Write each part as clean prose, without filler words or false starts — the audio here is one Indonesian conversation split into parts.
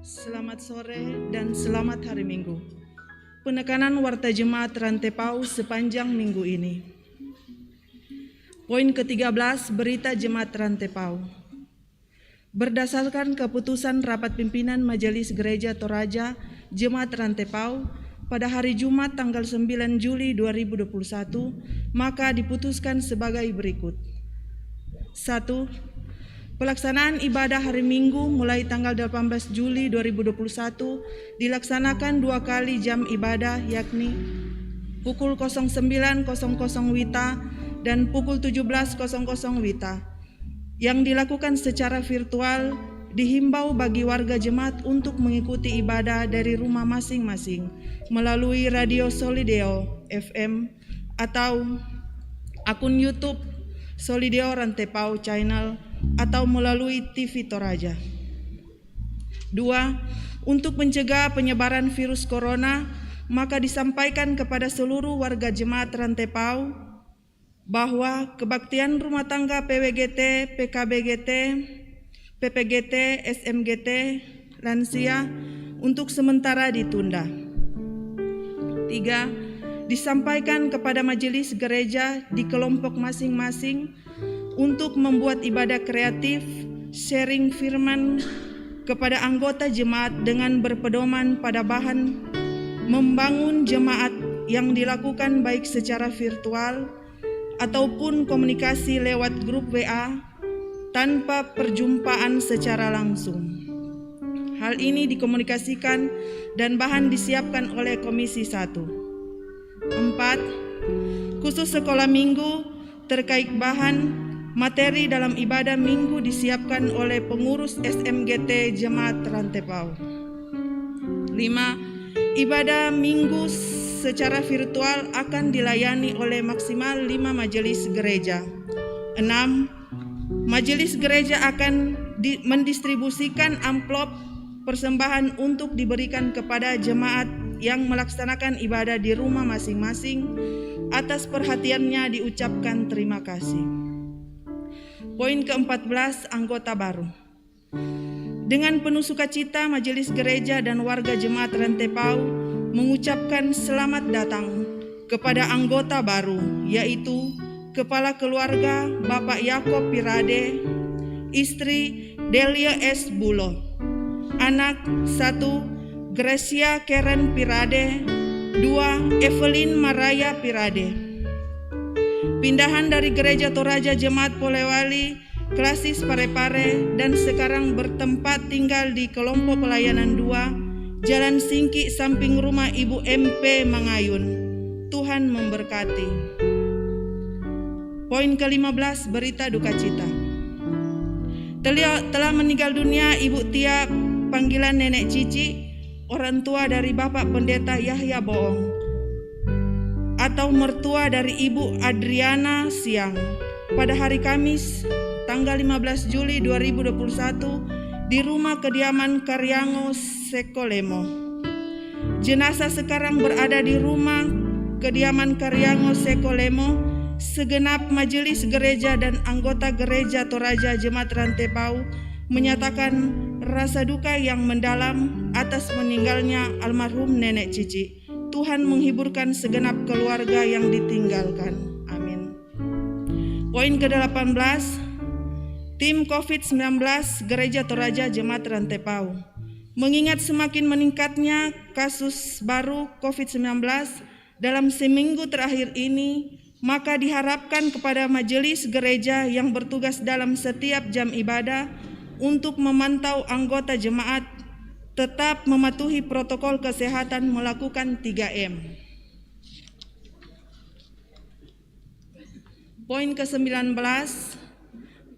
Selamat sore dan selamat hari Minggu. Penekanan Warta Jemaat Rantepau sepanjang minggu ini. Poin ke-13, Berita Jemaat Rantepau. Berdasarkan keputusan Rapat Pimpinan Majelis Gereja Toraja Jemaat Rantepau pada hari Jumat tanggal 9 Juli 2021, maka diputuskan sebagai berikut. 1. Pelaksanaan ibadah hari Minggu mulai tanggal 18 Juli 2021 dilaksanakan 2 kali jam ibadah, yakni pukul 09.00 WITA dan pukul 17.00 WITA, yang dilakukan secara virtual. Dihimbau bagi warga jemaat untuk mengikuti ibadah dari rumah masing-masing melalui Radio Solideo FM atau akun YouTube Solideo Rantepau Channel atau melalui TV Toraja. 2. Untuk mencegah penyebaran virus corona, maka disampaikan kepada seluruh warga jemaat Rantepau bahwa kebaktian rumah tangga PWGT, PKBGT, PPGT, SMGT, lansia untuk sementara ditunda. 3. Disampaikan kepada majelis gereja di kelompok masing-masing untuk membuat ibadah kreatif, sharing firman kepada anggota jemaat dengan berpedoman pada bahan membangun jemaat yang dilakukan baik secara virtual ataupun komunikasi lewat grup WA tanpa perjumpaan secara langsung. Hal ini dikomunikasikan dan bahan disiapkan oleh Komisi 1. 4. Khusus sekolah minggu terkait bahan materi dalam ibadah minggu disiapkan oleh pengurus SMGT Jemaat Rantepau. 5. Ibadah minggu secara virtual akan dilayani oleh maksimal 5 majelis gereja. 6. Majelis gereja akan mendistribusikan amplop persembahan untuk diberikan kepada jemaat yang melaksanakan ibadah di rumah masing-masing. Atas perhatiannya diucapkan terima kasih. Poin ke-14, anggota baru. Dengan penuh sukacita, majelis gereja dan warga jemaat Rantepau mengucapkan selamat datang kepada anggota baru, yaitu Kepala Keluarga Bapak Yakob Pirade, istri Delia S. Bulo, anak 1 Gracia Karen Pirade, 2 Evelyn Maraya Pirade. Pindahan dari Gereja Toraja Jemaat Polewali, Klasis Parepare, dan sekarang bertempat tinggal di kelompok pelayanan 2, Jalan Singki samping rumah Ibu MP Mangayun. Tuhan memberkati. Poin ke-15, berita duka cita. Telah meninggal dunia Ibu Tia panggilan Nenek Cici, orang tua dari Bapak Pendeta Yahya Boong, atau mertua dari Ibu Adriana Siang, pada hari Kamis tanggal 15 Juli 2021 di rumah kediaman Karyango Sekolemo. Jenazah sekarang berada di rumah kediaman Karyango Sekolemo. Segenap majelis gereja dan anggota gereja Toraja Jemaat Rantepau menyatakan rasa duka yang mendalam atas meninggalnya almarhum Nenek Cici. Tuhan menghiburkan segenap keluarga yang ditinggalkan. Amin. Poin ke-18, tim COVID-19 Gereja Toraja Jemaat Rantepau. Mengingat semakin meningkatnya kasus baru COVID-19 dalam seminggu terakhir ini, maka diharapkan kepada majelis gereja yang bertugas dalam setiap jam ibadah untuk memantau anggota jemaat tetap mematuhi protokol kesehatan melakukan 3M. Poin ke-19,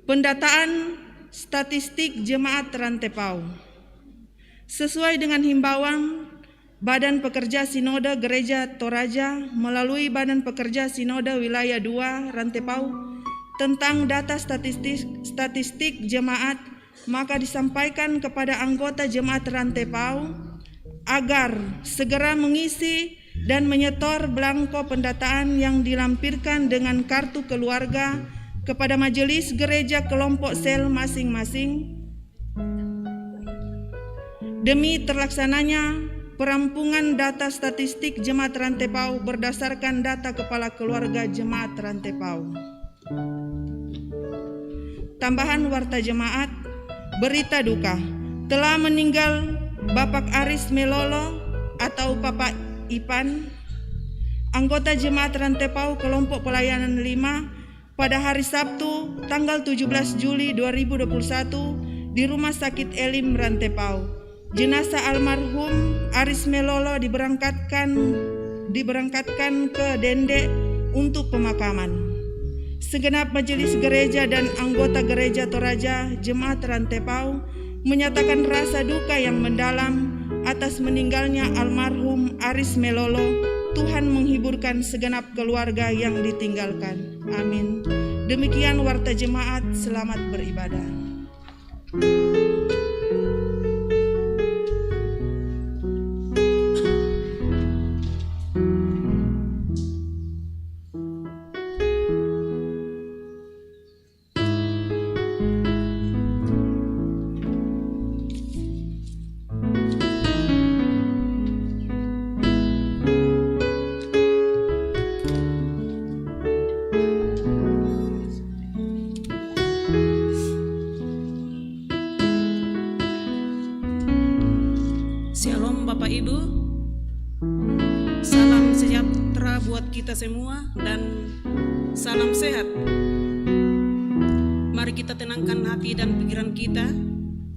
pendataan statistik jemaat Rantepau. Sesuai dengan himbauan Badan Pekerja Sinode Gereja Toraja melalui Badan Pekerja Sinode Wilayah 2 Rantepau tentang data statistik jemaat, maka disampaikan kepada anggota jemaat Rantepau agar segera mengisi dan menyetor belangko pendataan yang dilampirkan dengan kartu keluarga kepada majelis gereja kelompok sel masing-masing demi terlaksananya perampungan data statistik Jemaat Rantepau berdasarkan data Kepala Keluarga Jemaat Rantepau. Tambahan warta jemaat, berita duka, telah meninggal Bapak Aris Melolo atau Papa Ipan, anggota Jemaat Rantepau kelompok pelayanan 5 pada hari Sabtu tanggal 17 Juli 2021 di Rumah Sakit Elim Rantepau. Jenazah almarhum Aris Melolo diberangkatkan ke Dende untuk pemakaman. Segenap majelis gereja dan anggota gereja Toraja Jemaat Rantepau menyatakan rasa duka yang mendalam atas meninggalnya almarhum Aris Melolo. Tuhan menghiburkan segenap keluarga yang ditinggalkan. Amin. Demikian warta jemaat, selamat beribadah. Shalom Bapak Ibu, salam sejahtera buat kita semua dan salam sehat. Mari kita tenangkan hati dan pikiran kita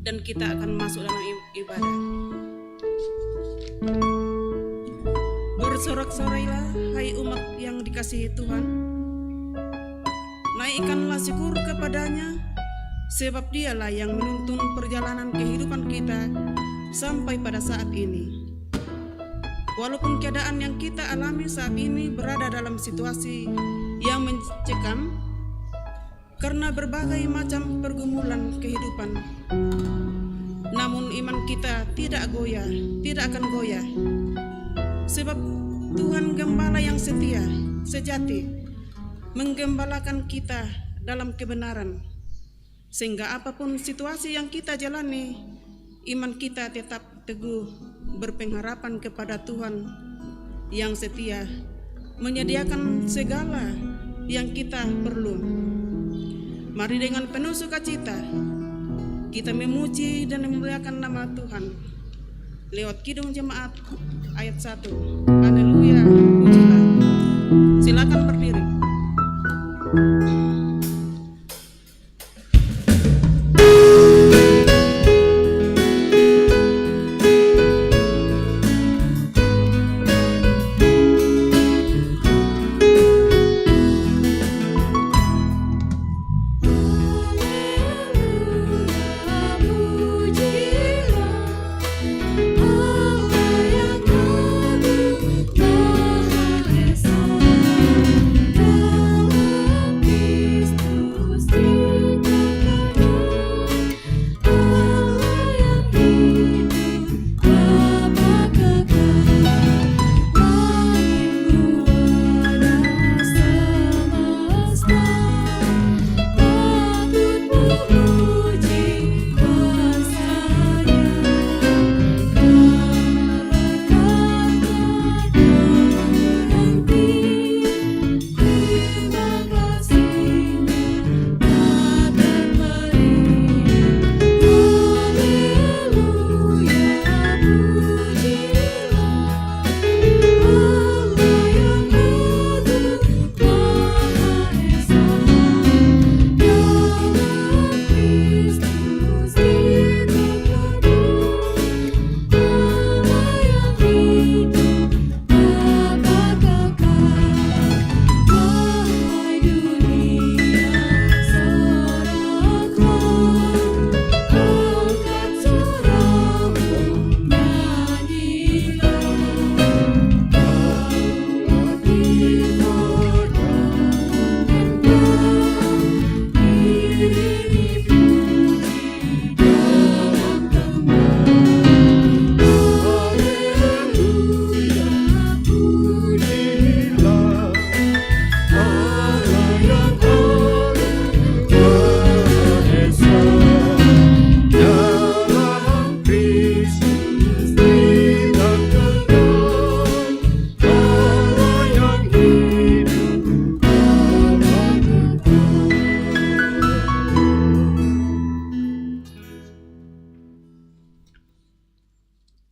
dan kita akan masuk dalam ibadah. Bersorak-sorailah hai umat yang dikasihi Tuhan, naikkanlah syukur kepadanya sebab dialah yang menuntun perjalanan kehidupan kita sampai pada saat ini. Walaupun keadaan yang kita alami saat ini berada dalam situasi yang mencekam karena berbagai macam pergumulan kehidupan, namun iman kita tidak akan goyah. Sebab Tuhan Gembala yang setia, sejati, menggembalakan kita dalam kebenaran, sehingga apapun situasi yang kita jalani, iman kita tetap teguh berpengharapan kepada Tuhan yang setia, menyediakan segala yang kita perlu. Mari dengan penuh sukacita kita memuji dan memuliakan nama Tuhan lewat Kidung Jemaat ayat 1. Haleluya, pujilah. Silakan berdiri. Allah yang agung, Maha Esa.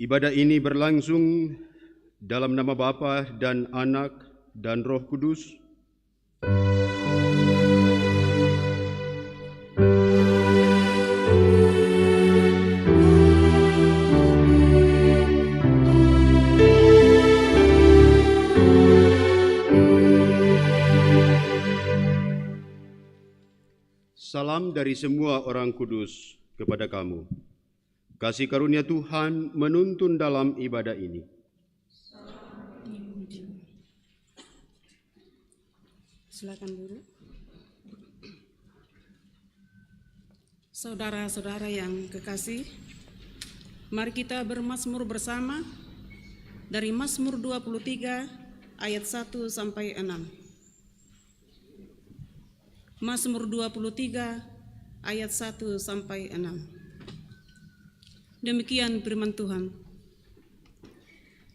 Ibadah ini berlangsung dalam nama Bapa dan Anak dan Roh Kudus. Salam dari semua orang kudus kepada kamu. Kasih karunia Tuhan menuntun dalam ibadah ini. Silakan dulu. Saudara-saudara yang kekasih, mari kita bermazmur bersama dari Mazmur 23 ayat 1 sampai 6. Mazmur 23 ayat 1 sampai 6. Demikian firman Tuhan.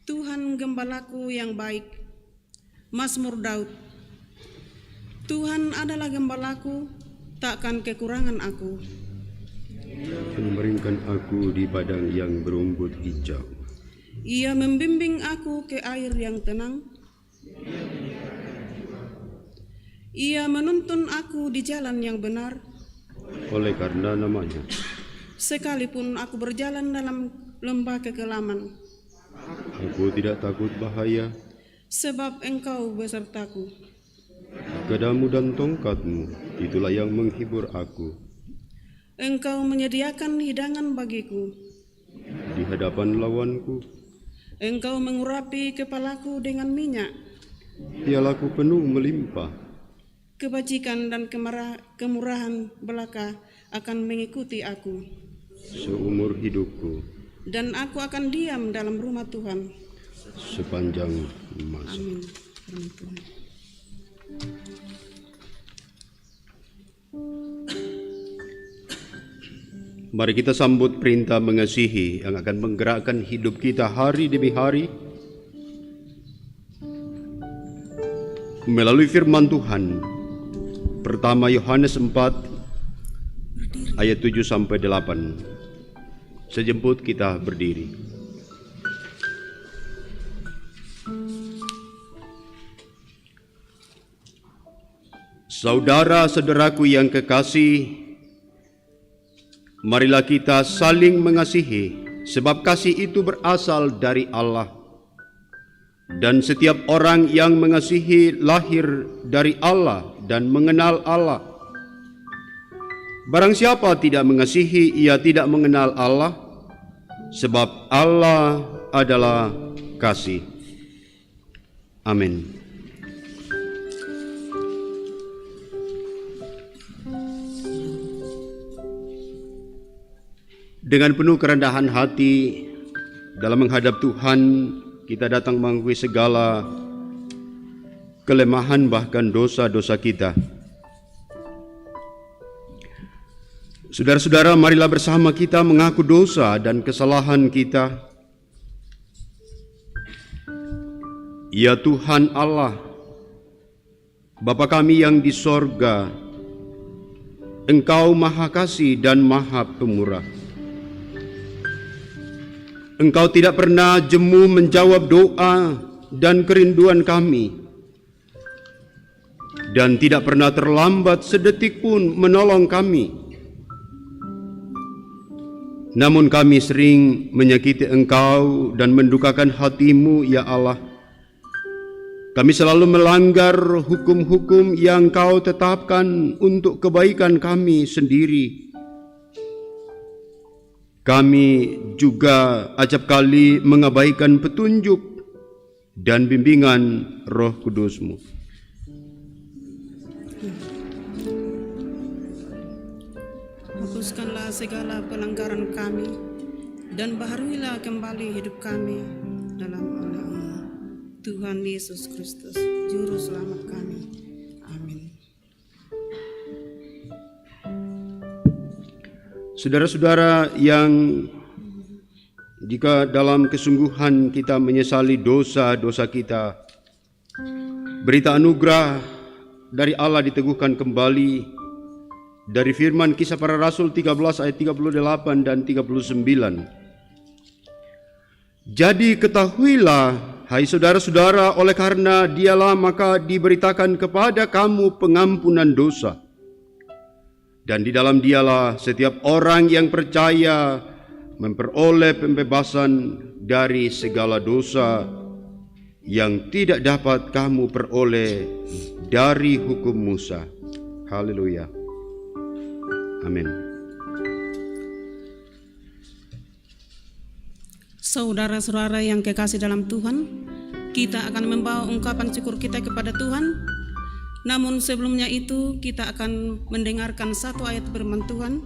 Tuhan gembalaku yang baik. Mazmur Daud. Tuhan adalah gembalaku, takkan kekurangan aku. Memeringkan aku di padang yang berumput hijau. Ia membimbing aku ke air yang tenang. Ia menuntun aku di jalan yang benar. Oleh karena namanya. Sekalipun aku berjalan dalam lembah kekelaman, Aku tidak takut bahaya. sebab Engkau besertaku. Gadamu dan tongkatmu, itulah yang menghibur aku. Engkau menyediakan hidangan bagiku. Di hadapan lawanku, Engkau mengurapi kepalaku dengan minyak. pialaku penuh melimpah. Kebajikan dan kemurahan belaka akan mengikuti aku. Seumur hidupku, Dan aku akan diam dalam rumah Tuhan. sepanjang masa. Amin. Firman Tuhan. Mari kita sambut perintah mengasihi yang akan menggerakkan hidup kita hari demi hari. Melalui firman Tuhan, pertama Yohanes 4 ayat 7 sampai 8. Sejemput kita berdiri. Saudara-saudaraku yang kekasih, marilah kita saling mengasihi, sebab kasih itu berasal dari Allah. Dan setiap orang yang mengasihi lahir dari Allah dan mengenal Allah. Barang siapa tidak mengasihi, ia tidak mengenal Allah, sebab Allah adalah kasih. Amin. Dengan penuh kerendahan hati dalam menghadap Tuhan, kita datang mengakui segala kelemahan bahkan dosa-dosa kita. Saudara-saudara, marilah bersama kita mengaku dosa dan kesalahan kita. Ya Tuhan Allah, Bapa kami yang di sorga, Engkau Maha Kasih dan Maha Pemurah. Engkau tidak pernah jemu menjawab doa dan kerinduan kami, dan tidak pernah terlambat sedetik pun menolong kami. Namun kami sering menyakiti Engkau dan mendukakan hati-Mu, ya Allah. Kami selalu melanggar hukum-hukum yang Kau tetapkan untuk kebaikan kami sendiri. Kami juga acap kali mengabaikan petunjuk dan bimbingan Roh Kudus-Mu. Hapuskanlah segala pelanggaran kami dan baharuilah kembali hidup kami dalam nama Tuhan Yesus Kristus, Juru Selamat kami. Amin. Saudara-saudara yang jika dalam kesungguhan kita menyesali dosa-dosa kita, berita anugerah dari Allah diteguhkan kembali dari firman Kisah Para Rasul 13 ayat 38 dan 39. Jadi ketahuilah, hai saudara-saudara, oleh karena Dialah maka diberitakan kepada kamu pengampunan dosa. Dan di dalam Dialah setiap orang yang percaya memperoleh pembebasan dari segala dosa yang tidak dapat kamu peroleh dari hukum Musa. Haleluya. Amin. Saudara-saudara yang kekasih dalam Tuhan, kita akan membawa ungkapan syukur kita kepada Tuhan. Namun sebelumnya itu kita akan mendengarkan satu ayat firman Tuhan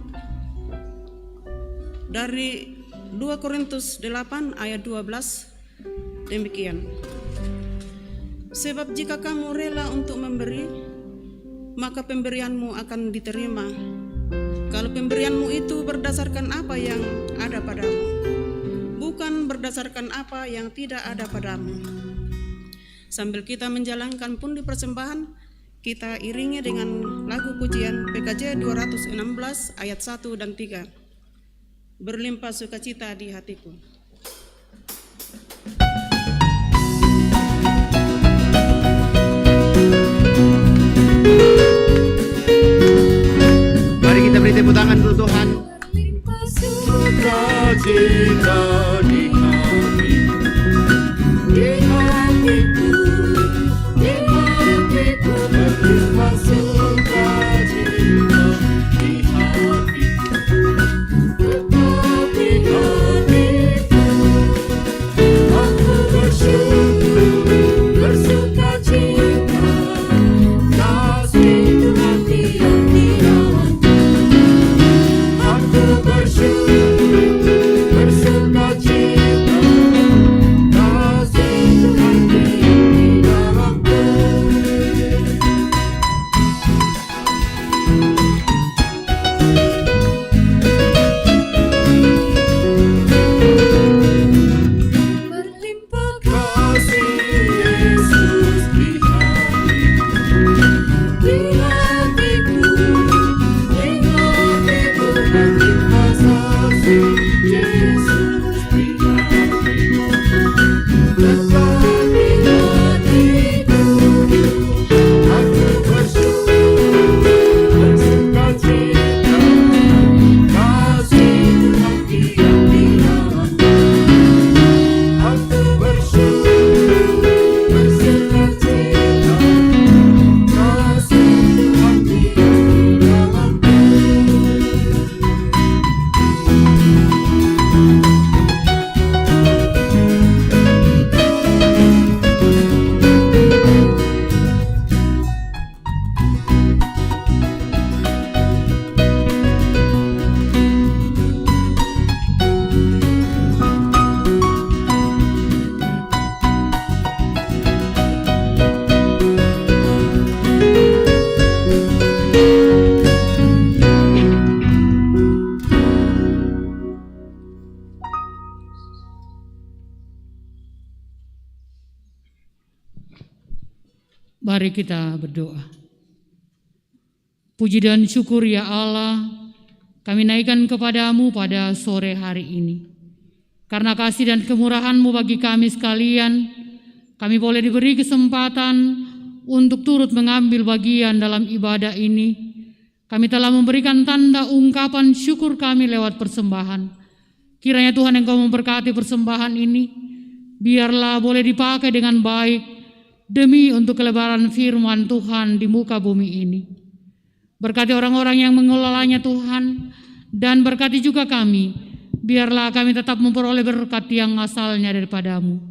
dari 2 Korintus 8 ayat 12. Demikian. Sebab jika kamu rela untuk memberi, maka pemberianmu akan diterima. Kalau pemberianmu itu berdasarkan apa yang ada padamu, bukan berdasarkan apa yang tidak ada padamu. Sambil kita menjalankan pundi persembahan, kita iringi dengan lagu pujian PKJ 216 ayat 1 dan 3. Berlimpah sukacita di hatiku. Mari kita beri tepuk tangan untuk Tuhan. Sukacita di hatiku, di hatiku, di hatiku, berlimpah sukacita di hatiku, tetap di hatiku. Aku bersyukur, bersukacita, kasih Tuhan diam di dalamku. Aku bersyukur, Mari kita berdoa. Puji dan syukur ya Allah, kami naikkan kepadamu pada sore hari ini. Karena kasih dan kemurahan-Mu bagi kami sekalian, kami boleh diberi kesempatan untuk turut mengambil bagian dalam ibadah ini. Kami telah memberikan tanda ungkapan syukur kami lewat persembahan. Kiranya Tuhan Engkau memberkati persembahan ini, biarlah boleh dipakai dengan baik, demi untuk kelebaran firman Tuhan di muka bumi ini. Berkati orang-orang yang mengelolanya Tuhan, dan berkati juga kami, biarlah kami tetap memperoleh berkat yang asalnya daripada-Mu.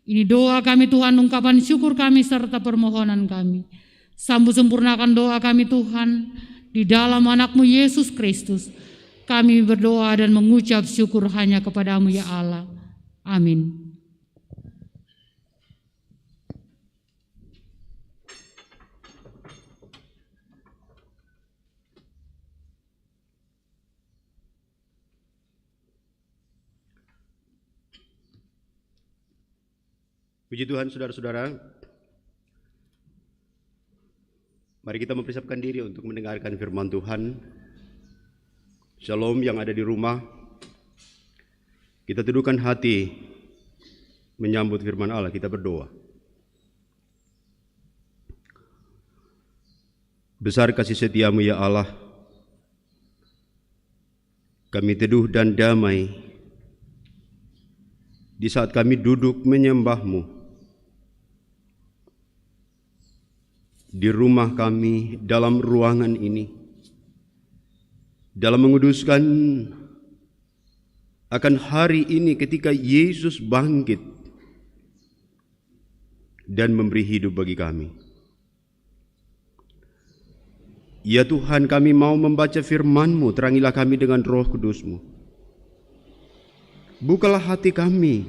Ini doa kami Tuhan, ungkapan syukur kami serta permohonan kami. Sambut sempurnakan doa kami Tuhan, di dalam anak-Mu Yesus Kristus. Kami berdoa dan mengucap syukur hanya kepada-Mu ya Allah. Amin. Puji Tuhan, saudara-saudara. Mari kita mempersiapkan diri untuk mendengarkan firman Tuhan. Shalom yang ada di rumah. Kita teduhkan hati menyambut firman Allah, kita berdoa. Besar kasih setiamu ya Allah, kami teduh dan damai di saat kami duduk menyembah-Mu di rumah kami, dalam ruangan ini, dalam menguduskan akan hari ini ketika Yesus bangkit dan memberi hidup bagi kami. Ya Tuhan, kami mau membaca firman-Mu, terangilah kami dengan Roh Kudus-Mu. Bukalah hati kami,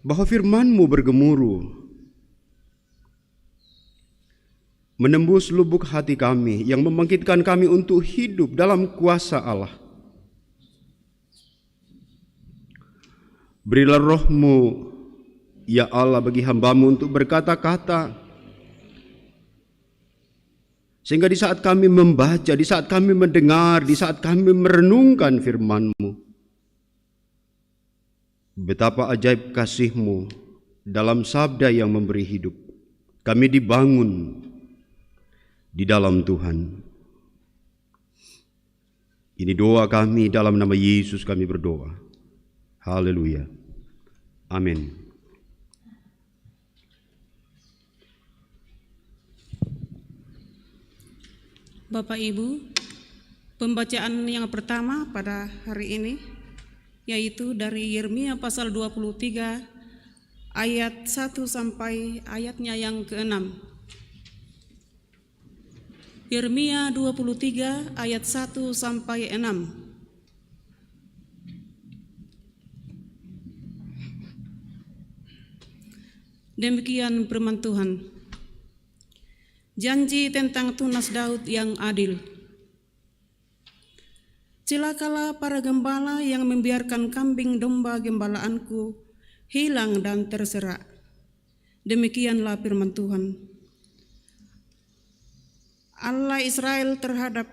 bahwa firman-Mu bergemuruh, menembus lubuk hati kami, yang membangkitkan kami untuk hidup dalam kuasa Allah. Berilah Roh-Mu, ya Allah, bagi hamba-Mu untuk berkata-kata, sehingga di saat kami membaca, di saat kami mendengar, di saat kami merenungkan firman-Mu, betapa ajaib kasih-Mu dalam sabda yang memberi hidup. Kami dibangun di dalam Tuhan. Ini doa kami, dalam nama Yesus kami berdoa. Haleluya. Amin. Bapak Ibu, pembacaan yang pertama pada hari ini yaitu dari Yeremia pasal 23 ayat 1 sampai ayatnya yang ke-6. Yeremia 23 ayat 1 sampai 6. Demikian firman Tuhan. Janji tentang tunas Daud yang adil. Celakalah para gembala yang membiarkan kambing domba gembalaanku hilang dan terserak. Demikianlah firman Tuhan. Allah Israel terhadap,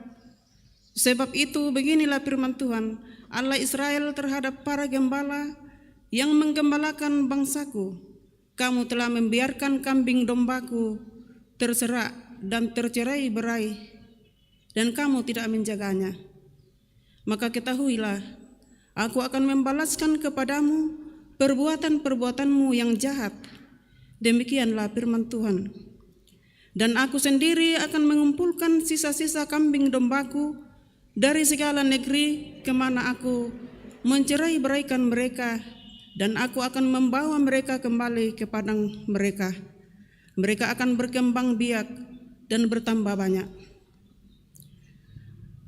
sebab itu beginilah firman Tuhan, Allah Israel terhadap para gembala yang menggembalakan bangsaku. Kamu telah membiarkan kambing dombaku terserak dan tercerai berai, dan kamu tidak menjaganya. Maka ketahuilah, aku akan membalaskan kepadamu perbuatan-perbuatanmu yang jahat. Demikianlah firman Tuhan. Dan aku sendiri akan mengumpulkan sisa-sisa kambing dombaku dari segala negeri kemana aku mencerai beraikan mereka, dan aku akan membawa mereka kembali ke padang mereka. Mereka akan berkembang biak dan bertambah banyak.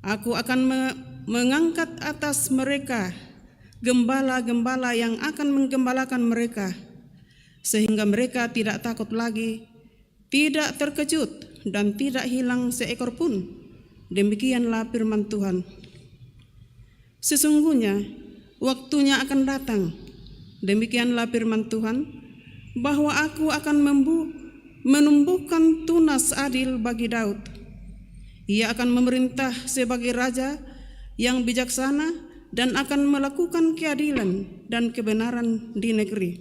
Aku akan mengangkat atas mereka gembala-gembala yang akan menggembalakan mereka, sehingga mereka tidak takut lagi, tidak terkejut, dan tidak hilang seekor pun. Demikianlah firman Tuhan. Sesungguhnya waktunya akan datang, demikianlah firman Tuhan, bahwa aku akan menumbuhkan tunas adil bagi Daud. Ia akan memerintah sebagai raja yang bijaksana dan akan melakukan keadilan dan kebenaran di negeri.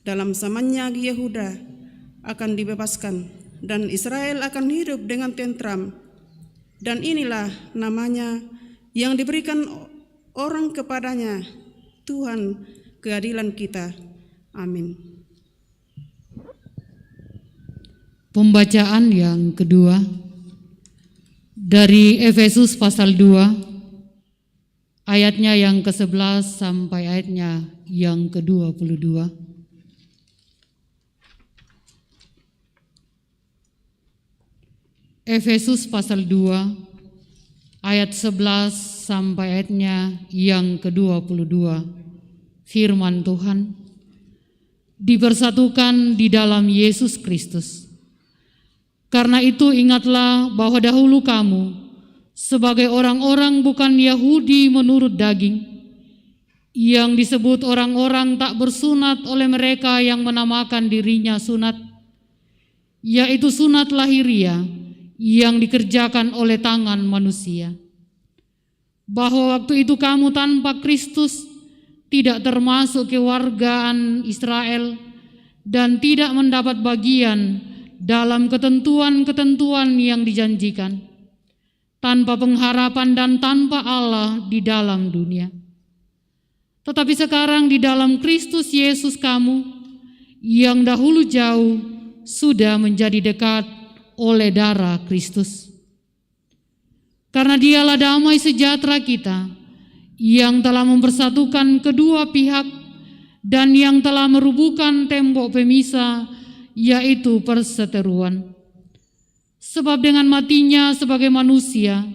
Dalam zamannya Yehuda akan dibebaskan dan Israel akan hidup dengan tentram. Dan inilah namanya yang diberikan orang kepadanya, Tuhan keadilan kita. Amin. Pembacaan yang kedua dari Efesus pasal 2 ayatnya yang ke-11 sampai ayatnya yang ke-22. Efesus pasal 2 ayat 11 sampai ayatnya yang ke-22. Firman Tuhan, dipersatukan di dalam Yesus Kristus. Karena itu ingatlah bahwa dahulu kamu sebagai orang-orang bukan Yahudi menurut daging, yang disebut orang-orang tak bersunat oleh mereka yang menamakan dirinya sunat, yaitu sunat lahiriah yang dikerjakan oleh tangan manusia. Bahwa waktu itu kamu tanpa Kristus, tidak termasuk kewargaan Israel, dan tidak mendapat bagian dalam ketentuan-ketentuan yang dijanjikan, tanpa pengharapan dan tanpa Allah di dalam dunia. Tetapi sekarang di dalam Kristus Yesus kamu, yang dahulu jauh, sudah menjadi dekat oleh darah Kristus. Karena Dialah damai sejahtera kita, yang telah mempersatukan kedua pihak dan yang telah merubuhkan tembok pemisah, yaitu perseteruan. Sebab dengan matinya sebagai manusia,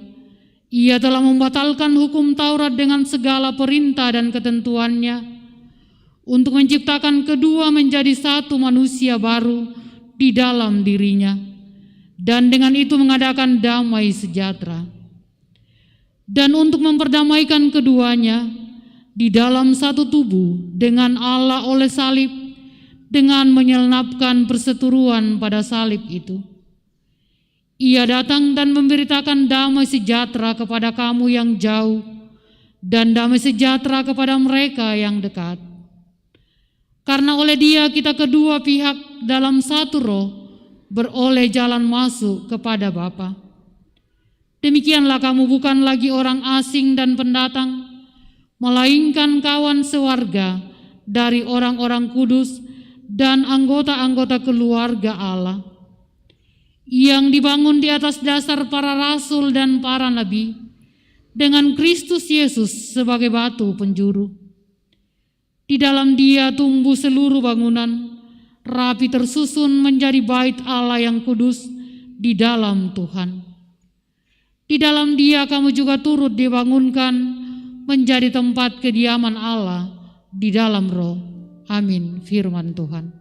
Ia telah membatalkan hukum Taurat dengan segala perintah dan ketentuannya, untuk menciptakan kedua menjadi satu manusia baru di dalam dirinya, dan dengan itu mengadakan damai sejahtera. Dan untuk memperdamaikan keduanya di dalam satu tubuh dengan Allah oleh salib, dengan menyelenapkan perseteruan pada salib itu. Ia datang dan memberitakan damai sejahtera kepada kamu yang jauh, dan damai sejahtera kepada mereka yang dekat. Karena oleh Dia kita kedua pihak dalam satu roh beroleh jalan masuk kepada Bapa. Demikianlah kamu bukan lagi orang asing dan pendatang, melainkan kawan sewarga dari orang-orang kudus dan anggota-anggota keluarga Allah, yang dibangun di atas dasar para rasul dan para nabi, dengan Kristus Yesus sebagai batu penjuru. Di dalam Dia tumbuh seluruh bangunan, rapi tersusun menjadi bait Allah yang kudus di dalam Tuhan. Di dalam Dia kamu juga turut dibangunkan menjadi tempat kediaman Allah di dalam Roh. Amin. Firman Tuhan.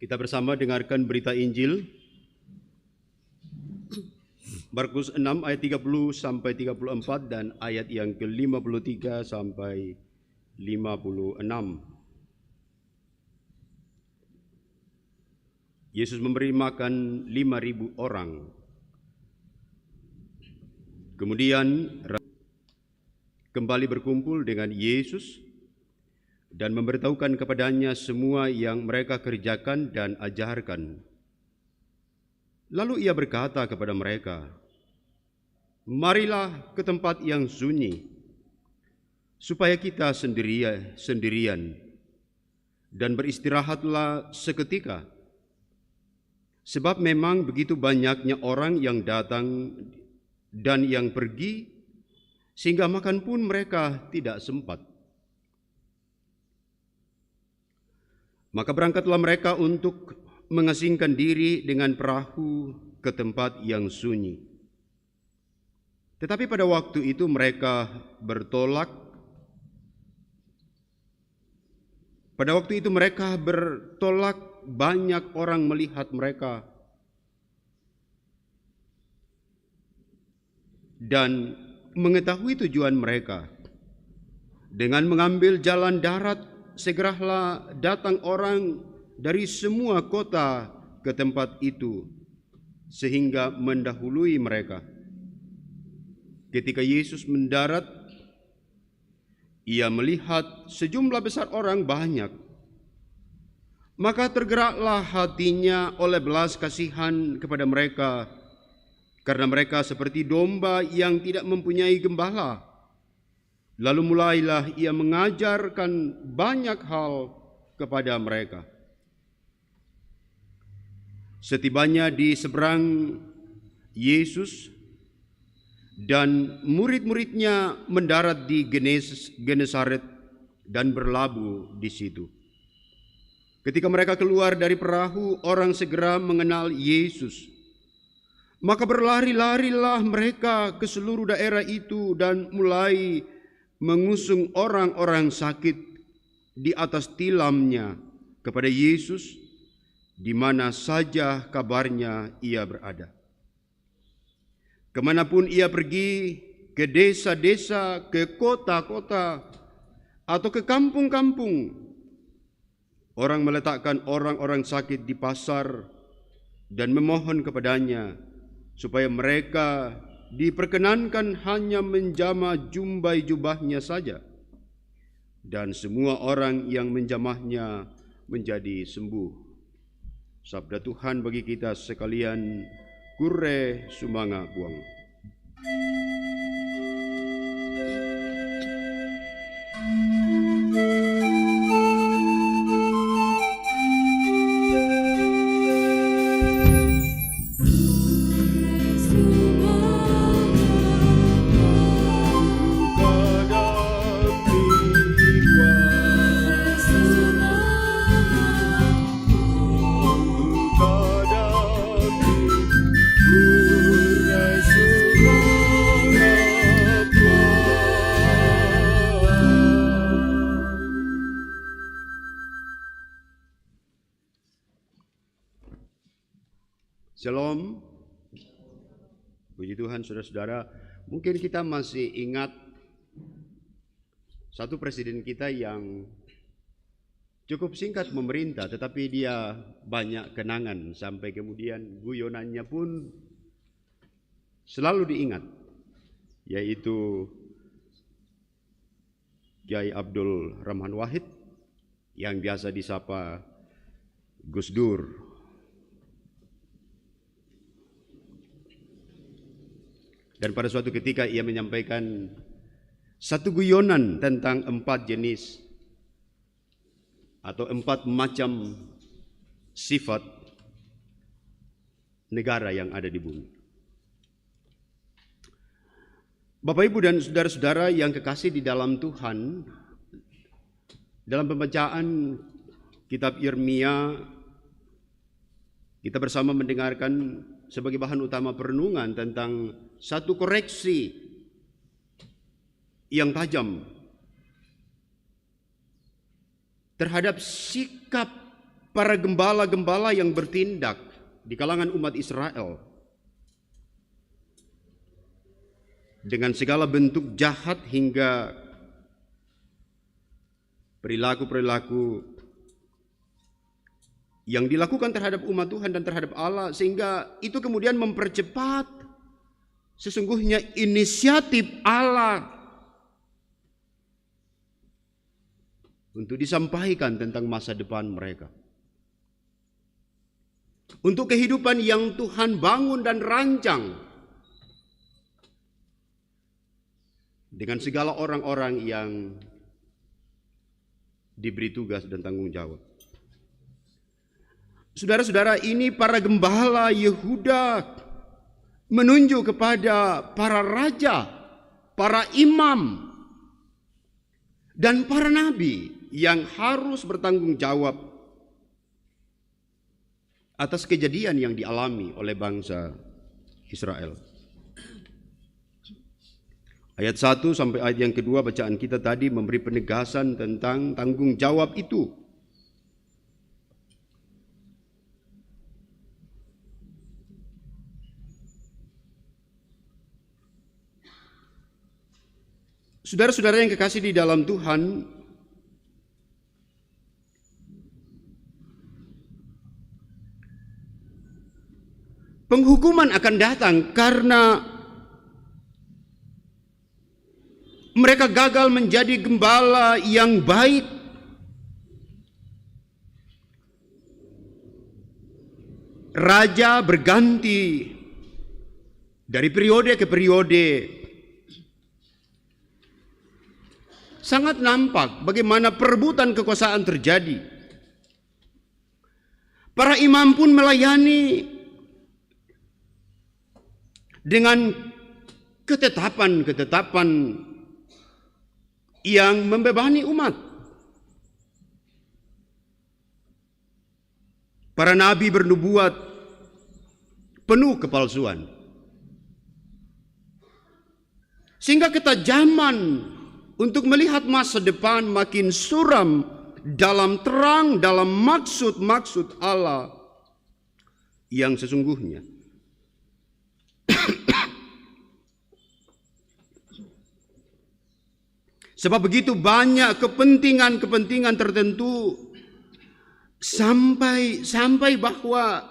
Kita bersama dengarkan berita Injil Markus 6 ayat 30 sampai 34 dan ayat yang ke-53 sampai 56. Yesus memberi makan 5.000 orang. Kemudian kembali berkumpul dengan Yesus dan memberitahukan kepadanya semua yang mereka kerjakan dan ajarkan. Lalu Ia berkata kepada mereka, "Marilah ke tempat yang sunyi, supaya kita sendirian, dan beristirahatlah seketika. Sebab memang begitu banyaknya orang yang datang dan yang pergi, sehingga makan pun mereka tidak sempat." Maka berangkatlah mereka untuk mengasingkan diri dengan perahu ke tempat yang sunyi. Tetapi pada waktu itu mereka bertolak. Banyak orang melihat mereka dan mengetahui tujuan mereka. Dengan mengambil jalan darat, segeralah datang orang dari semua kota ke tempat itu, sehingga mendahului mereka. Ketika Yesus mendarat, Ia melihat sejumlah besar orang banyak. Maka tergeraklah hatinya oleh belas kasihan kepada mereka, karena mereka seperti domba yang tidak mempunyai gembala. Lalu mulailah Ia mengajarkan banyak hal kepada mereka. Setibanya di seberang Yesus dan murid-muridnya mendarat di Genesaret dan berlabuh di situ. Ketika mereka keluar dari perahu, orang segera mengenal Yesus. Maka berlari-larilah mereka ke seluruh daerah itu dan mulai mengusung orang-orang sakit di atas tilamnya kepada Yesus, di mana saja kabarnya ia berada. Kemanapun ia pergi, ke desa-desa, ke kota-kota, atau ke kampung-kampung, orang meletakkan orang-orang sakit di pasar dan memohon kepadanya supaya mereka diperkenankan hanya menjamah jumbai jubahnya saja, dan semua orang yang menjamahnya menjadi sembuh. Sabda Tuhan bagi kita sekalian, kure sumanga buang. Shalom. Puji Tuhan, saudara-saudara. Mungkin kita masih ingat satu presiden kita yang cukup singkat memerintah, tetapi dia banyak kenangan sampai kemudian guyonannya pun selalu diingat, yaitu Kiai Abdul Rahman Wahid yang biasa disapa Gus Dur. Dan pada suatu ketika ia menyampaikan satu guyonan tentang 4 jenis atau 4 macam sifat negara yang ada di bumi. Bapak, Ibu, dan saudara-saudara yang kekasih di dalam Tuhan, dalam pembacaan kitab Yeremia, kita bersama mendengarkan sebagai bahan utama perenungan tentang satu koreksi yang tajam terhadap sikap para gembala-gembala yang bertindak di kalangan umat Israel dengan segala bentuk jahat hingga perilaku-perilaku yang dilakukan terhadap umat Tuhan dan terhadap Allah, sehingga itu kemudian mempercepat sesungguhnya inisiatif Allah untuk disampaikan tentang masa depan mereka, untuk kehidupan yang Tuhan bangun dan rancang dengan segala orang-orang yang diberi tugas dan tanggung jawab. Saudara-saudara, ini para gembala Yehuda menunjuk kepada para raja, para imam, dan para nabi yang harus bertanggung jawab atas kejadian yang dialami oleh bangsa Israel. Ayat 1 sampai ayat yang kedua bacaan kita tadi memberi penegasan tentang tanggung jawab itu. Saudara-saudara yang kekasih di dalam Tuhan, penghukuman akan datang karena mereka gagal menjadi gembala yang baik. Raja berganti dari periode ke periode. Sangat nampak bagaimana perebutan kekuasaan terjadi. Para imam pun melayani dengan ketetapan-ketetapan yang membebani umat. Para nabi bernubuat penuh kepalsuan, sehingga ketajaman untuk melihat masa depan makin suram dalam terang, dalam maksud-maksud Allah yang sesungguhnya. Sebab begitu banyak kepentingan-kepentingan tertentu sampai bahwa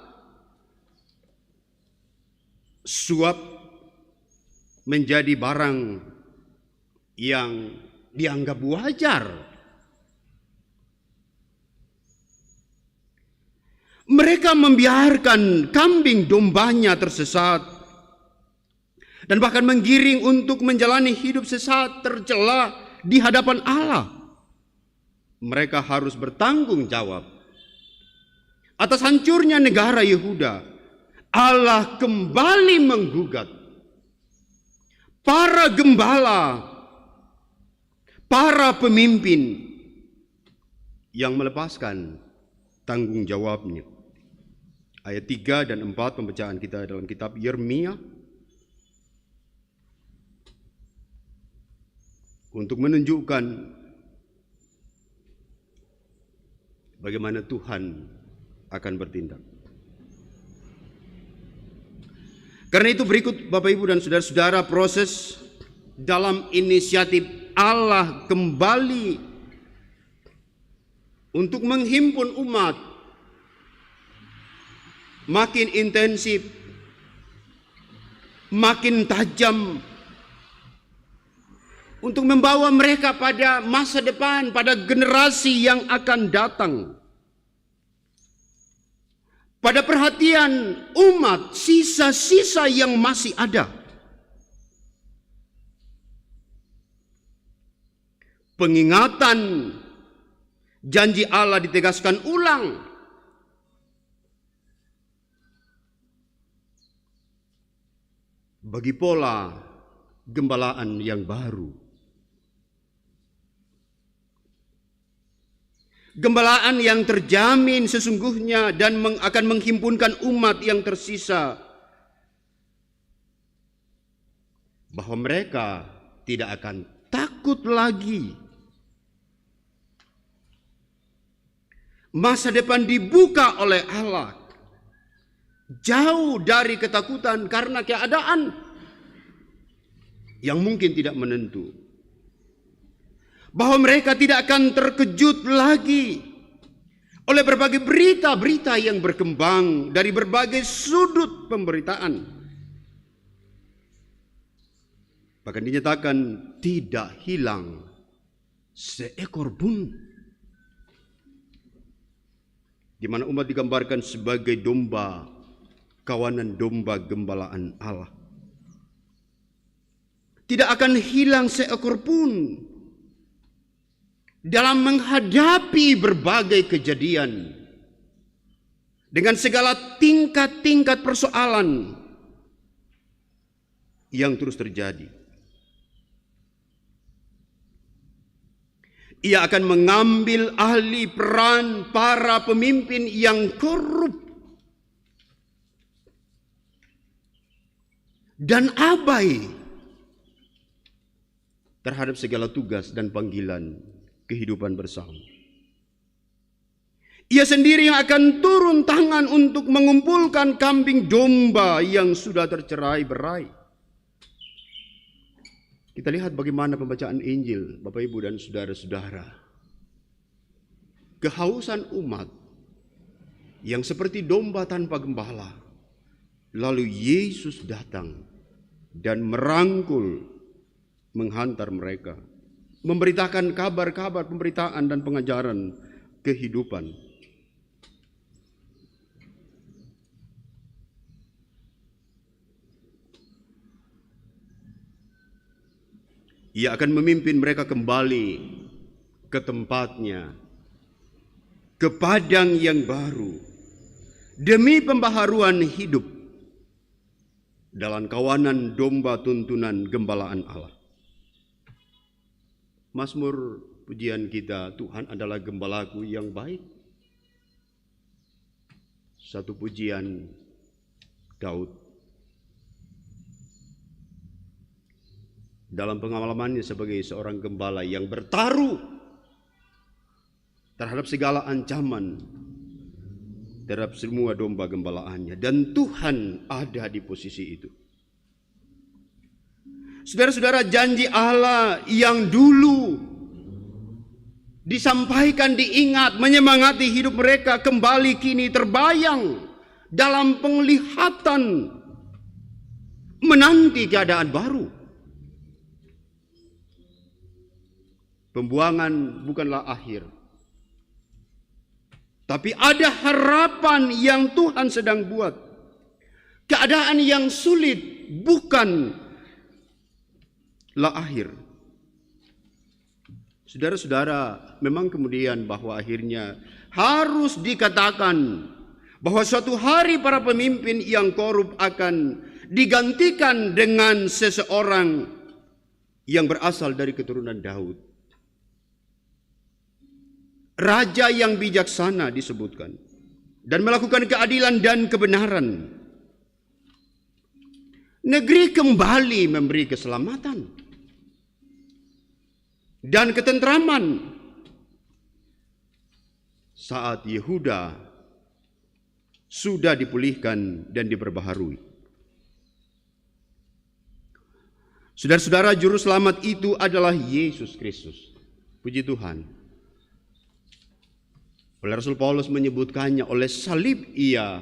suap menjadi barang yang dianggap wajar. Mereka membiarkan kambing dombanya tersesat dan bahkan menggiring untuk menjalani hidup sesat tercela di hadapan Allah. Mereka harus bertanggung jawab atas hancurnya negara Yehuda. Allah kembali menggugat para gembala, para pemimpin yang melepaskan tanggung jawabnya. Ayat 3 dan 4 pembacaan kita dalam kitab Yeremia untuk menunjukkan bagaimana Tuhan akan bertindak. Karena itu berikut Bapak Ibu dan saudara-saudara proses dalam inisiatif Allah kembali untuk menghimpun umat makin intensif, makin tajam, untuk membawa mereka pada masa depan, pada generasi yang akan datang. Pada perhatian umat, sisa-sisa yang masih ada. Pengingatan janji Allah ditegaskan ulang. Bagi pola gembalaan yang baru. Gembalaan yang terjamin sesungguhnya dan akan menghimpunkan umat yang tersisa. Bahwa mereka tidak akan takut lagi. Masa depan dibuka oleh Allah. Jauh dari ketakutan karena keadaan yang mungkin tidak menentu. Bahwa mereka tidak akan terkejut lagi oleh berbagai berita-berita yang berkembang dari berbagai sudut pemberitaan. Bahkan dinyatakan tidak hilang seekor pun. Di mana umat digambarkan sebagai domba, kawanan domba gembalaan Allah. Tidak akan hilang seekor pun dalam menghadapi berbagai kejadian dengan segala tingkat-tingkat persoalan yang terus terjadi. Ia akan mengambil alih peran para pemimpin yang korup dan abai terhadap segala tugas dan panggilan kehidupan bersama. Ia sendiri yang akan turun tangan untuk mengumpulkan kambing domba yang sudah tercerai-berai. Kita lihat bagaimana pembacaan Injil, Bapak Ibu dan saudara-saudara. Kehausan umat yang seperti domba tanpa gembala. Lalu Yesus datang dan merangkul, menghantar mereka. Memberitakan kabar-kabar pemberitaan dan pengajaran kehidupan. Ia akan memimpin mereka kembali ke tempatnya, ke padang yang baru, demi pembaharuan hidup dalam kawanan domba tuntunan gembalaan Allah. Mazmur pujian kita, Tuhan adalah gembalaku yang baik. Satu pujian Daud. Dalam pengalamannya sebagai seorang gembala yang bertaruh terhadap segala ancaman terhadap semua domba gembalaannya. Dan Tuhan ada di posisi itu. Saudara-saudara, janji Allah yang dulu disampaikan, diingat, menyemangati hidup mereka, kembali kini terbayang dalam penglihatan menanti keadaan baru. Pembuangan bukanlah akhir, tapi ada harapan yang Tuhan sedang buat. Keadaan yang sulit bukanlah akhir. Saudara-saudara, memang kemudian bahwa akhirnya harus dikatakan bahwa suatu hari para pemimpin yang korup akan digantikan dengan seseorang yang berasal dari keturunan Daud. Raja yang bijaksana disebutkan dan melakukan keadilan dan kebenaran. Negeri kembali memberi keselamatan dan ketentraman saat Yehuda sudah dipulihkan dan diperbaharui. Saudara-saudara, juru selamat itu adalah Yesus Kristus. Puji Tuhan. Oleh Rasul Paulus menyebutkannya, oleh salib ia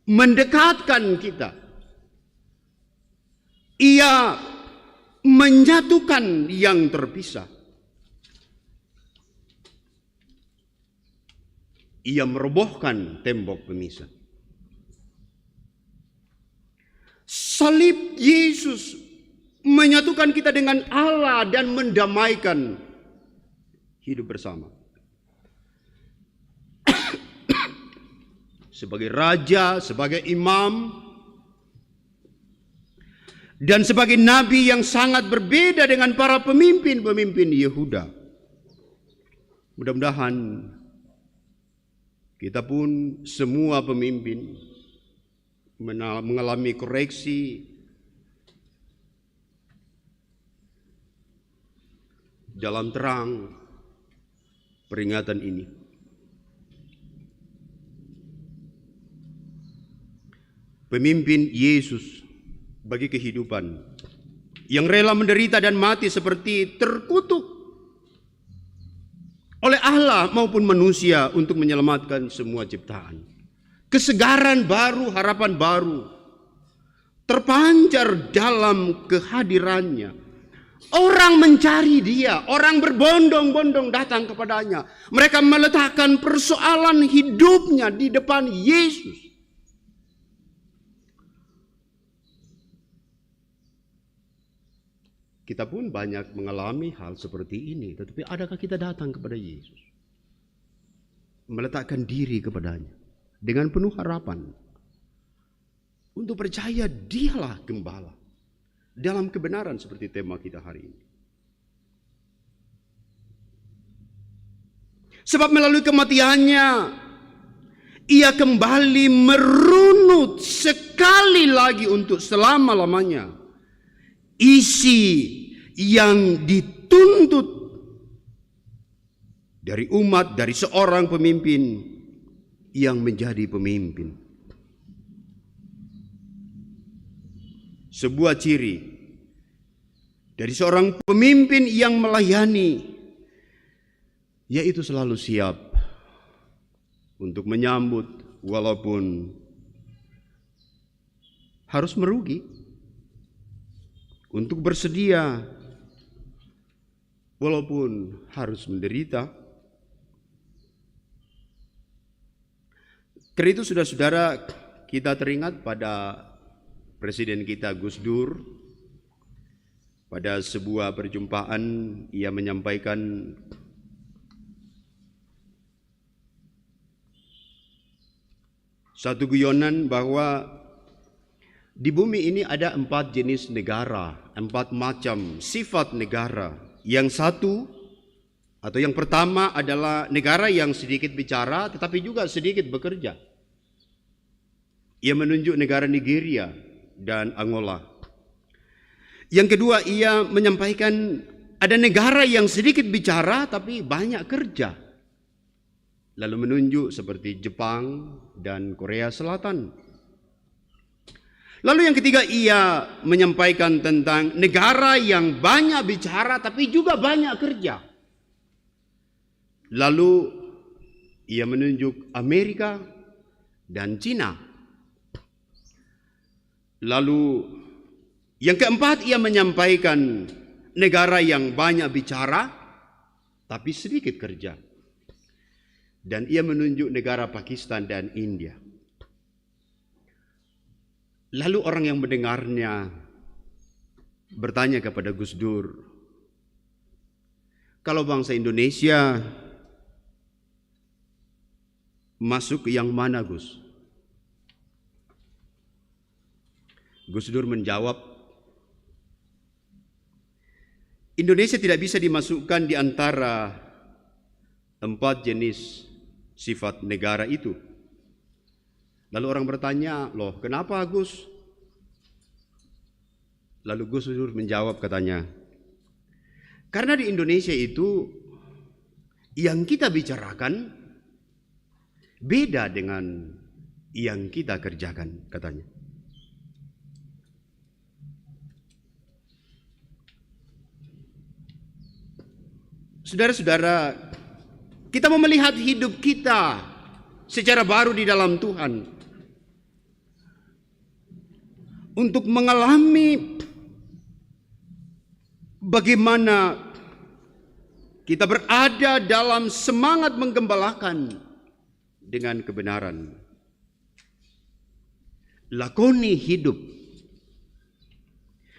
mendekatkan kita. Ia menyatukan yang terpisah. Ia merobohkan tembok pemisah. Salib Yesus menyatukan kita dengan Allah dan mendamaikan hidup bersama. Sebagai raja, sebagai imam, dan sebagai nabi yang sangat berbeda dengan para pemimpin-pemimpin Yehuda. Mudah-mudahan kita pun semua pemimpin mengalami koreksi dalam terang peringatan ini. Pemimpin Yesus bagi kehidupan yang rela menderita dan mati seperti terkutuk oleh Allah maupun manusia untuk menyelamatkan semua ciptaan. Kesegaran baru, harapan baru terpancar dalam kehadirannya. Orang mencari dia, orang berbondong-bondong datang kepadanya. Mereka meletakkan persoalan hidupnya di depan Yesus. Kita pun banyak mengalami hal seperti ini, tetapi adakah kita datang kepada Yesus? Meletakkan diri kepadanya dengan penuh harapan untuk percaya dialah gembala dalam kebenaran seperti tema kita hari ini. Sebab melalui kematiannya ia kembali merunut sekali lagi untuk selama-lamanya isi yang dituntut dari umat, dari seorang pemimpin yang menjadi pemimpin. Sebuah ciri dari seorang pemimpin yang melayani, yaitu selalu siap untuk menyambut walaupun harus merugi, untuk bersedia walaupun harus menderita. Karena itu saudara-saudara, kita teringat pada Presiden kita Gus Dur. Pada sebuah perjumpaan ia menyampaikan satu guyonan bahwa di bumi ini ada 4 jenis negara, 4 macam sifat negara. Yang satu atau yang pertama adalah negara yang sedikit bicara tetapi juga sedikit bekerja. Ia menunjuk negara Nigeria dan Angola. Yang kedua, ia menyampaikan ada negara yang sedikit bicara tapi banyak kerja. lalu menunjuk seperti Jepang dan Korea Selatan. Lalu yang ketiga, ia menyampaikan tentang negara yang banyak bicara tapi juga banyak kerja. Lalu ia menunjuk Amerika dan Cina. Lalu yang keempat, ia menyampaikan negara yang banyak bicara tapi sedikit kerja. Dan ia menunjuk negara Pakistan dan India. Lalu orang yang mendengarnya bertanya kepada Gus Dur, kalau bangsa Indonesia masuk ke yang mana, Gus? Gus Dur menjawab, Indonesia tidak bisa dimasukkan di antara 4 jenis sifat negara itu. Lalu orang bertanya, loh kenapa Gus? Lalu Gus Dur menjawab, katanya, karena di Indonesia itu yang kita bicarakan beda dengan yang kita kerjakan, katanya. Saudara-saudara, kita mau melihat hidup kita secara baru di dalam Tuhan. Untuk mengalami bagaimana kita berada dalam semangat menggembalakan dengan kebenaran. Lakoni hidup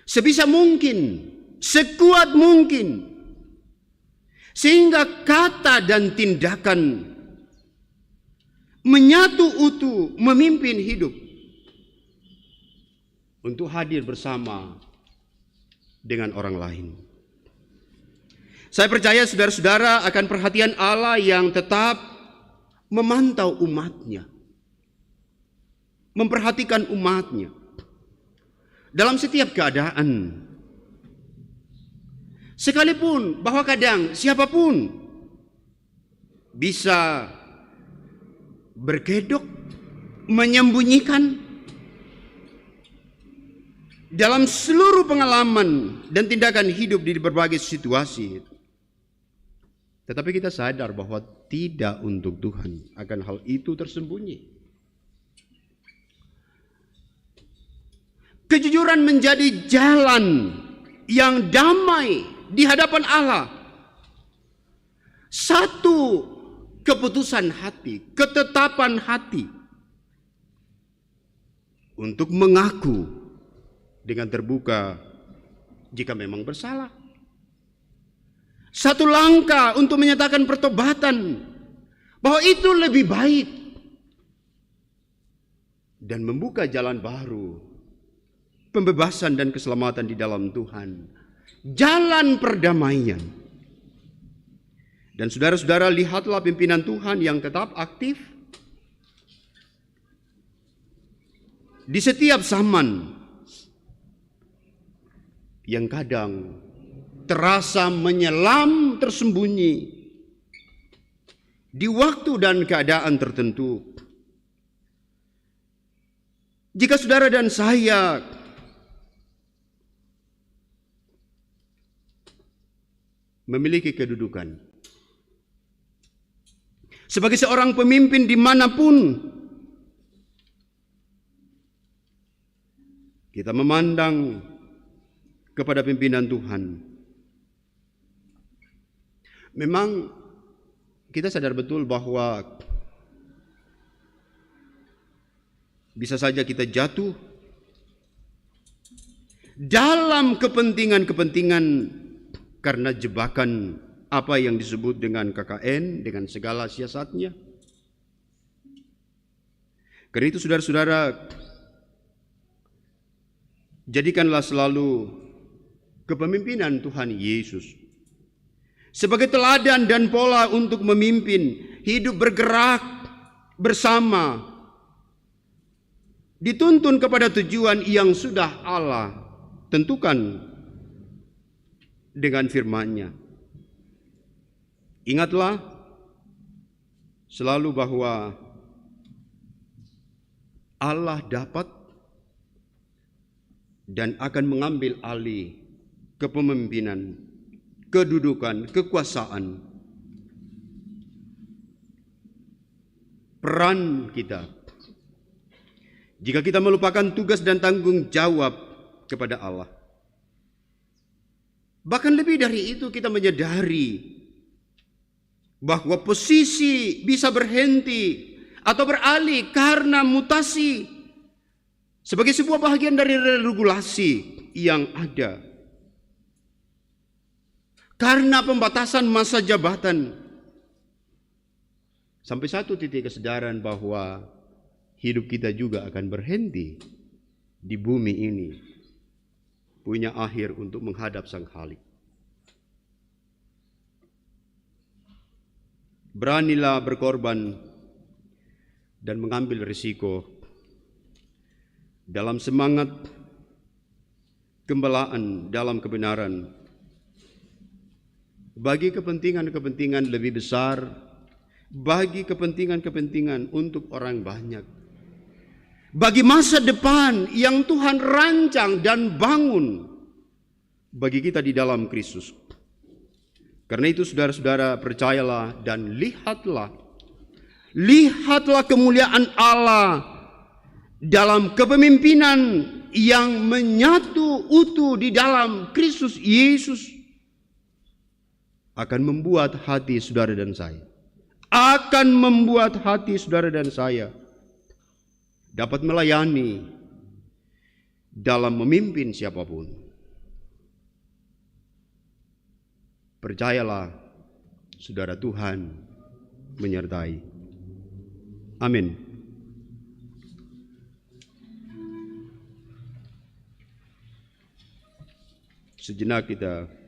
sebisa mungkin, sekuat mungkin, sehingga kata dan tindakan menyatu utuh memimpin hidup untuk hadir bersama dengan orang lain. Saya percaya saudara-saudara akan perhatian Allah yang tetap memantau umatnya, memperhatikan umatnya dalam setiap keadaan. Sekalipun bahwa kadang siapapun bisa berkedok, menyembunyikan dalam seluruh pengalaman dan tindakan hidup di berbagai situasi. Tetapi kita sadar bahwa tidak untuk Tuhan akan hal itu tersembunyi. Kejujuran menjadi jalan yang damai di hadapan Allah. Satu keputusan hati, ketetapan hati untuk mengaku dengan terbuka jika memang bersalah. Satu langkah untuk menyatakan pertobatan bahwa itu lebih baik dan membuka jalan baru, pembebasan dan keselamatan di dalam Tuhan, jalan perdamaian. Dan saudara-saudara, lihatlah pimpinan Tuhan yang tetap aktif di setiap zaman yang kadang terasa menyelam tersembunyi di waktu dan keadaan tertentu. Jika saudara dan saya memiliki kedudukan sebagai seorang pemimpin dimanapun, kita memandang kepada pimpinan Tuhan, memang kita sadar betul bahwa bisa saja kita jatuh dalam kepentingan-kepentingan karena jebakan apa yang disebut dengan KKN dengan segala siasatnya. Karena itu saudara-saudara, jadikanlah selalu kepemimpinan Tuhan Yesus sebagai teladan dan pola untuk memimpin hidup bergerak bersama, dituntun kepada tujuan yang sudah Allah tentukan dengan firman-Nya. Ingatlah selalu bahwa Allah dapat dan akan mengambil alih kepemimpinan, kedudukan, kekuasaan, peran kita. Jika kita melupakan tugas dan tanggung jawab kepada Allah. Bahkan lebih dari itu, kita menyadari bahwa posisi bisa berhenti atau beralih karena mutasi sebagai sebuah bagian dari regulasi yang ada. Karena pembatasan masa jabatan. Sampai satu titik kesadaran bahwa hidup kita juga akan berhenti di bumi ini. Punya akhir untuk menghadap Sang Khalik. Beranilah berkorban dan mengambil risiko dalam semangat gembelaan dalam kebenaran bagi kepentingan-kepentingan lebih besar, bagi kepentingan-kepentingan untuk orang banyak, bagi masa depan yang Tuhan rancang dan bangun bagi kita di dalam Kristus. Karena itu saudara-saudara, percayalah dan lihatlah kemuliaan Allah dalam kepemimpinan yang menyatu utuh di dalam Kristus Yesus akan membuat hati saudara dan saya, dapat melayani dalam memimpin siapapun. Percayalah, saudara, Tuhan menyertai. Amin. Sejenak kita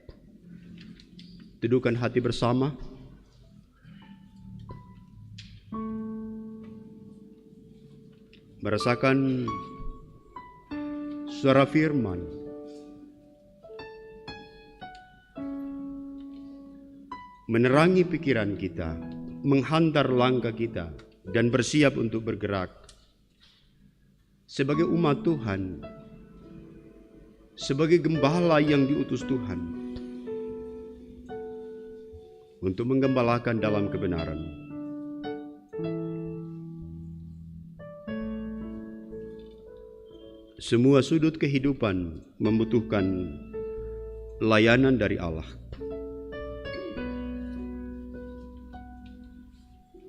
teduhkan hati bersama. Merasakan suara firman. Menerangi pikiran kita, menghantar langkah kita, dan bersiap untuk bergerak sebagai umat Tuhan, sebagai gembala yang diutus Tuhan untuk menggembalakan dalam kebenaran. Semua sudut kehidupan membutuhkan layanan dari Allah.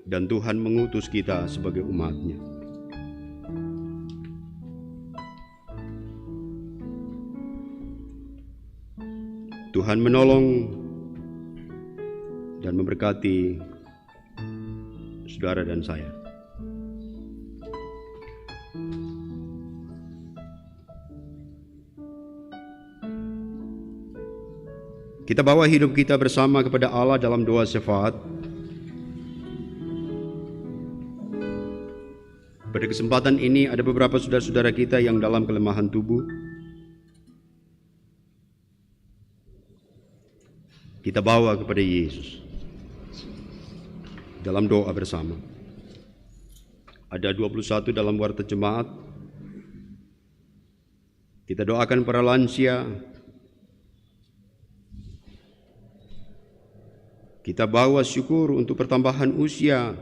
Dan Tuhan mengutus kita sebagai umat-Nya. Tuhan menolong dan memberkati saudara dan saya. Kita bawa hidup kita bersama kepada Allah dalam doa syafaat. Pada kesempatan ini ada beberapa saudara-saudara kita yang dalam kelemahan tubuh. Kita bawa kepada Yesus dalam doa bersama. Ada 21 dalam warta jemaat. Kita doakan para lansia. Kita bawa syukur untuk pertambahan usia.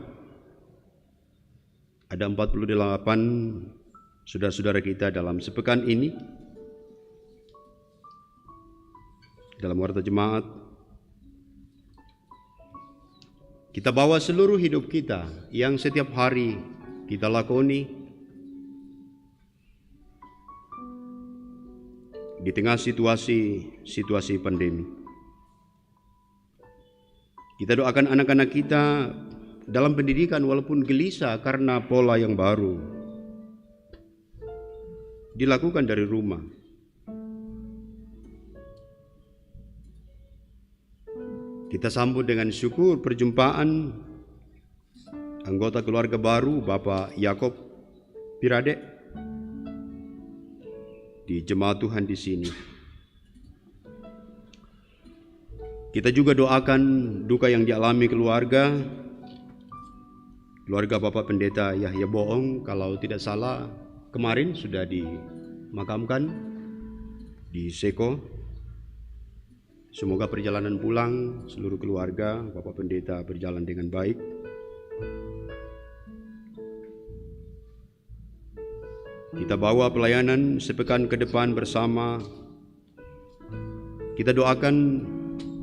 Ada 48 saudara-saudara kita dalam sepekan ini dalam warta jemaat. Kita bawa seluruh hidup kita yang setiap hari kita lakoni di tengah situasi pandemi. Kita doakan anak-anak kita dalam pendidikan walaupun gelisah karena pola yang baru dilakukan dari rumah. Kita sambut dengan syukur perjumpaan anggota keluarga baru Bapak Yakob Pirade di jemaat Tuhan di sini. Kita juga doakan duka yang dialami keluarga keluarga Bapak Pendeta Yahya Boong, kalau tidak salah kemarin sudah dimakamkan di Seko. Semoga perjalanan pulang seluruh keluarga Bapak Pendeta berjalan dengan baik. Kita bawa pelayanan sepekan ke depan bersama. Kita doakan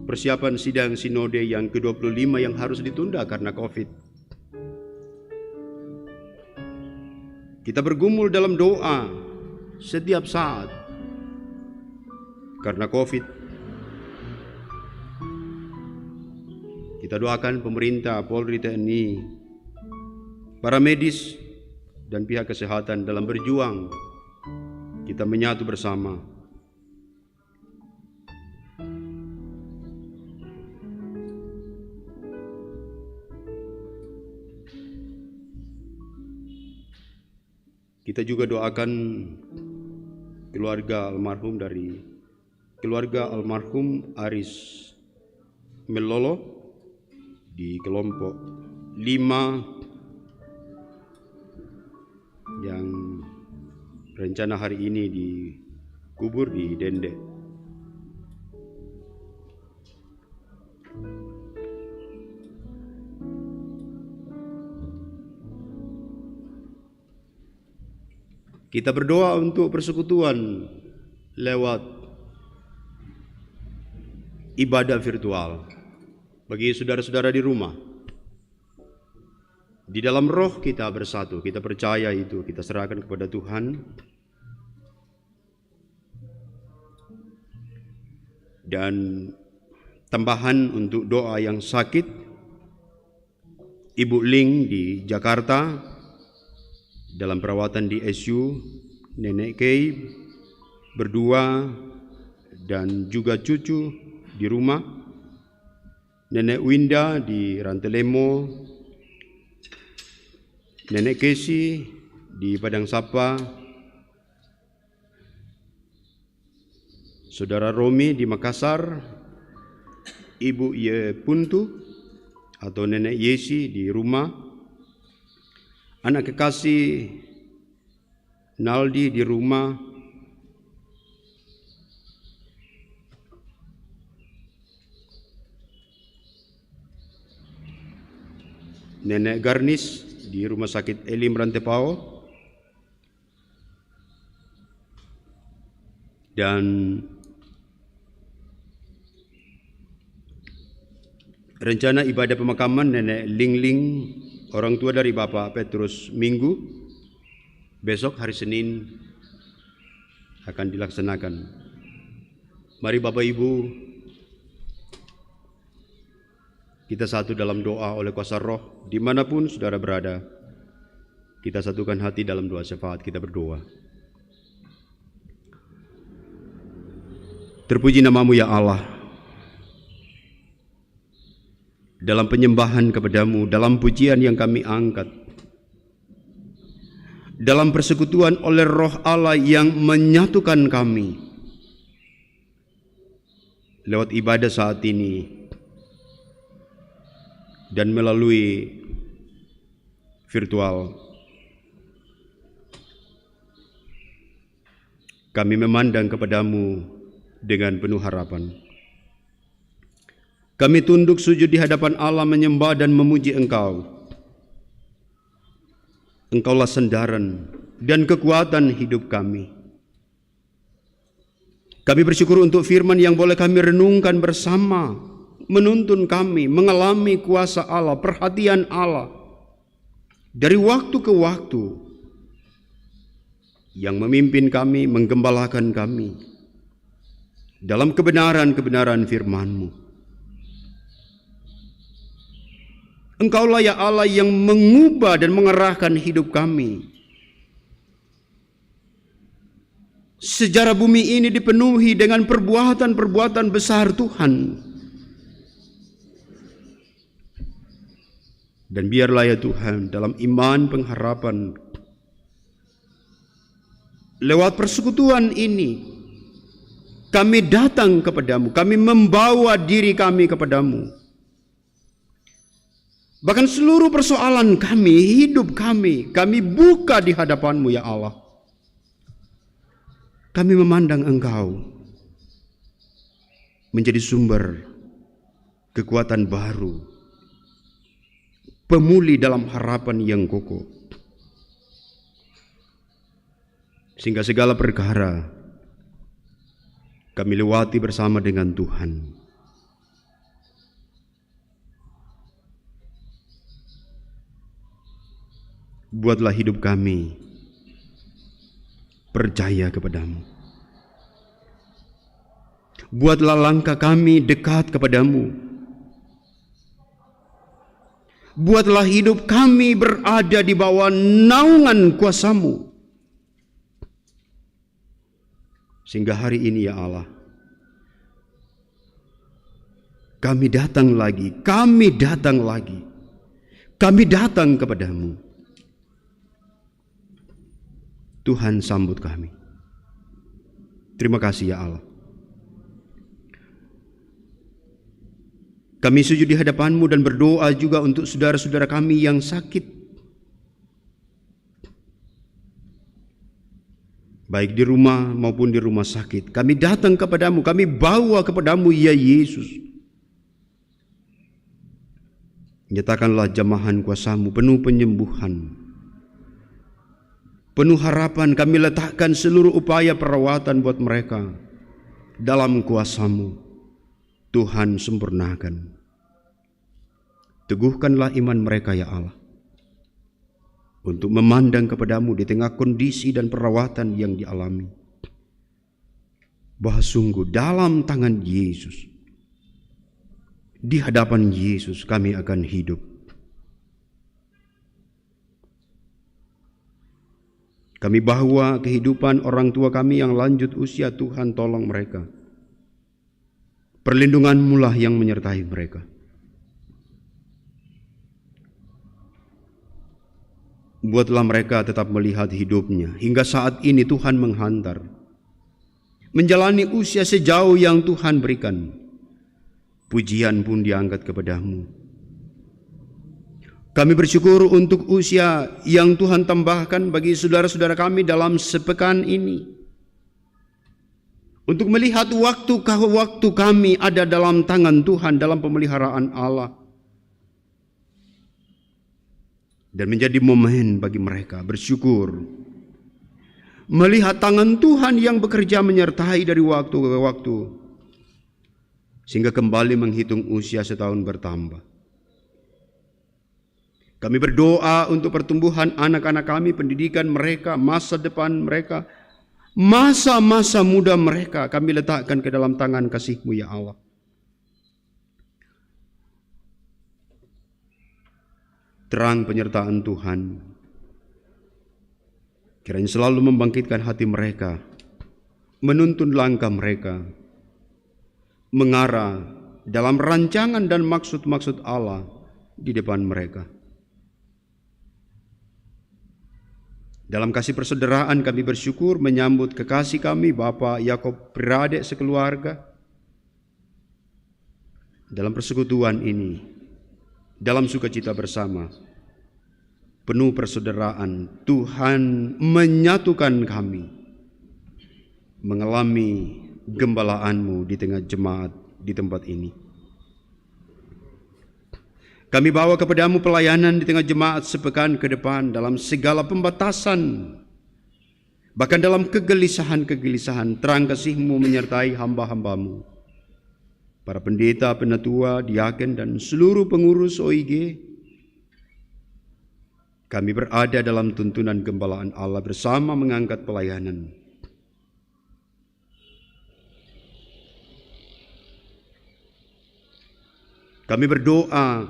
persiapan sidang sinode yang ke-25 yang harus ditunda karena COVID. Kita bergumul dalam doa setiap saat karena COVID. Kita doakan pemerintah, Polri, TNI, para medis, dan pihak kesehatan dalam berjuang. Kita menyatu bersama. Kita juga doakan keluarga almarhum Aris Melolo di kelompok 5 yang rencana hari ini dikubur di Dende. Kita berdoa untuk persekutuan lewat ibadah virtual bagi saudara-saudara di rumah. Di dalam roh kita bersatu, kita percaya itu, kita serahkan kepada Tuhan. Dan tambahan untuk doa yang sakit, Ibu Ling di Jakarta dalam perawatan di ICU, Nenek Kay berdua dan juga cucu di rumah, Nenek Winda di Rantelemo, Nenek Kesi di Padang Sapa, Saudara Romi di Makassar, Ibu Ye Puntu atau Nenek Yesi di rumah, anak kekasih Naldi di rumah, Nenek Garnis di Rumah Sakit Elim Rantepao, dan rencana ibadah pemakaman Nenek Ling, orang tua dari Bapak Petrus Minggu, besok hari Senin akan dilaksanakan. Mari Bapak Ibu, kita satu dalam doa oleh kuasa roh, dimanapun saudara berada. Kita satukan hati dalam doa syafaat, kita berdoa. Terpuji namamu ya Allah. Dalam penyembahan kepadamu, dalam pujian yang kami angkat, dalam persekutuan oleh roh Allah yang menyatukan kami, lewat ibadah saat ini, dan melalui virtual, kami memandang kepadamu dengan penuh harapan. Kami tunduk sujud di hadapan Allah, menyembah dan memuji Engkau. Engkaulah sandaran dan kekuatan hidup kami. Kami bersyukur untuk firman yang boleh kami renungkan bersama, menuntun kami mengalami kuasa Allah, perhatian Allah dari waktu ke waktu, yang memimpin kami, menggembalakan kami dalam kebenaran-kebenaran firman-Mu. Engkaulah ya Allah yang mengubah dan mengerahkan hidup kami. Sejarah bumi ini dipenuhi dengan perbuatan-perbuatan besar Tuhan. Dan biarlah ya Tuhan, dalam iman pengharapan, lewat persekutuan ini, kami datang kepadamu, kami membawa diri kami kepadamu. Bahkan seluruh persoalan kami, hidup kami buka di hadapan-Mu ya Allah. Kami memandang Engkau menjadi sumber kekuatan baru, pemulih dalam harapan yang kokoh. Sehingga segala perkara kami lewati bersama dengan Tuhan. Buatlah hidup kami percaya kepadamu. Buatlah langkah kami dekat kepadamu. Buatlah hidup kami berada di bawah naungan kuasa-Mu. Sehingga hari ini ya Allah, kami datang lagi kepadamu. Tuhan sambut kami. Terima kasih ya Allah. Kami sujud di hadapan-Mu dan berdoa juga untuk saudara-saudara kami yang sakit. Baik di rumah maupun di rumah sakit. Kami datang kepadamu, kami bawa kepadamu ya Yesus. Nyatakanlah jamahan kuasa-Mu penuh penyembuhan, penuh harapan. Kami letakkan seluruh upaya perawatan buat mereka dalam kuasa-Mu. Tuhan sempurnakan. Teguhkanlah iman mereka ya Allah, untuk memandang kepadamu di tengah kondisi dan perawatan yang dialami. Bahwa sungguh dalam tangan Yesus, di hadapan Yesus kami akan hidup. Kami bawa kehidupan orang tua kami yang lanjut usia. Tuhan tolong mereka. Perlindungan-Mu lah yang menyertai mereka. Buatlah mereka tetap melihat hidupnya hingga saat ini Tuhan menghantar, menjalani usia sejauh yang Tuhan berikan. Pujian pun diangkat kepadamu. Kami bersyukur untuk usia yang Tuhan tambahkan bagi saudara-saudara kami dalam sepekan ini, untuk melihat waktu kami ada dalam tangan Tuhan, dalam pemeliharaan Allah. Dan menjadi momen bagi mereka bersyukur, melihat tangan Tuhan yang bekerja menyertai dari waktu ke waktu, sehingga kembali menghitung usia setahun bertambah. Kami berdoa untuk pertumbuhan anak-anak kami, pendidikan mereka, masa depan mereka, masa-masa muda mereka. Kami letakkan ke dalam tangan kasih-Mu ya Allah. Terang penyertaan Tuhan kiranya selalu membangkitkan hati mereka, menuntun langkah mereka, mengarah dalam rancangan dan maksud-maksud Allah di depan mereka. Dalam kasih persaudaraan kami bersyukur menyambut kekasih kami Bapak Yakob beradik sekeluarga. Dalam persekutuan ini, dalam sukacita bersama, penuh persaudaraan, Tuhan menyatukan kami mengalami gembalaan-Mu di tengah jemaat di tempat ini. Kami bawa kepadamu pelayanan di tengah jemaat sepekan ke depan dalam segala pembatasan, bahkan dalam kegelisahan-kegelisahan. Terang kasih-Mu menyertai hamba-hamba-Mu, para pendeta, penatua, diaken, dan seluruh pengurus OIG. Kami berada dalam tuntunan gembalaan Allah bersama mengangkat pelayanan. Kami berdoa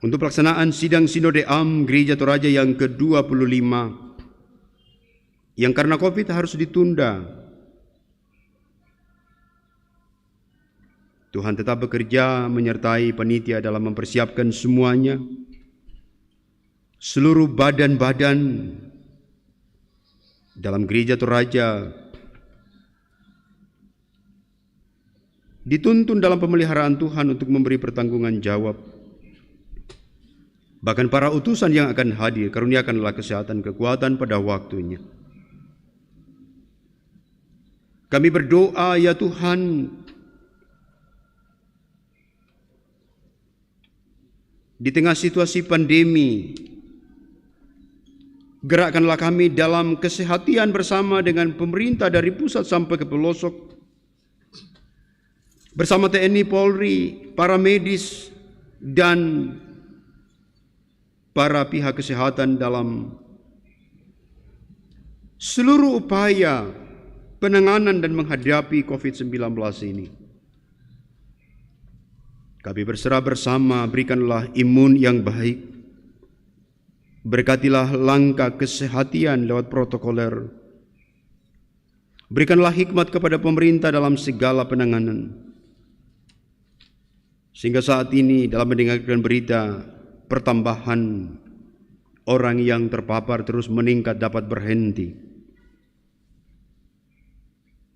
untuk pelaksanaan sidang Sinode Am Gereja Toraja yang ke-25 yang karena COVID harus ditunda. Tuhan tetap bekerja menyertai panitia dalam mempersiapkan semuanya, seluruh badan-badan dalam Gereja Toraja dituntun dalam pemeliharaan Tuhan untuk memberi pertanggungan jawab. Bahkan para utusan yang akan hadir, karuniakanlah kesehatan, kekuatan pada waktunya. Kami berdoa, ya Tuhan, di tengah situasi pandemi, gerakkanlah kami dalam kesehatian bersama dengan pemerintah dari pusat sampai ke pelosok, bersama TNI, Polri, para medis, dan para pihak kesehatan dalam seluruh upaya penanganan dan menghadapi COVID-19 ini. Kami berserah bersama, berikanlah imun yang baik, berkatilah langkah kesehatan lewat protokoler, berikanlah hikmat kepada pemerintah dalam segala penanganan, sehingga saat ini dalam mendengarkan berita pertambahan orang yang terpapar terus meningkat dapat berhenti.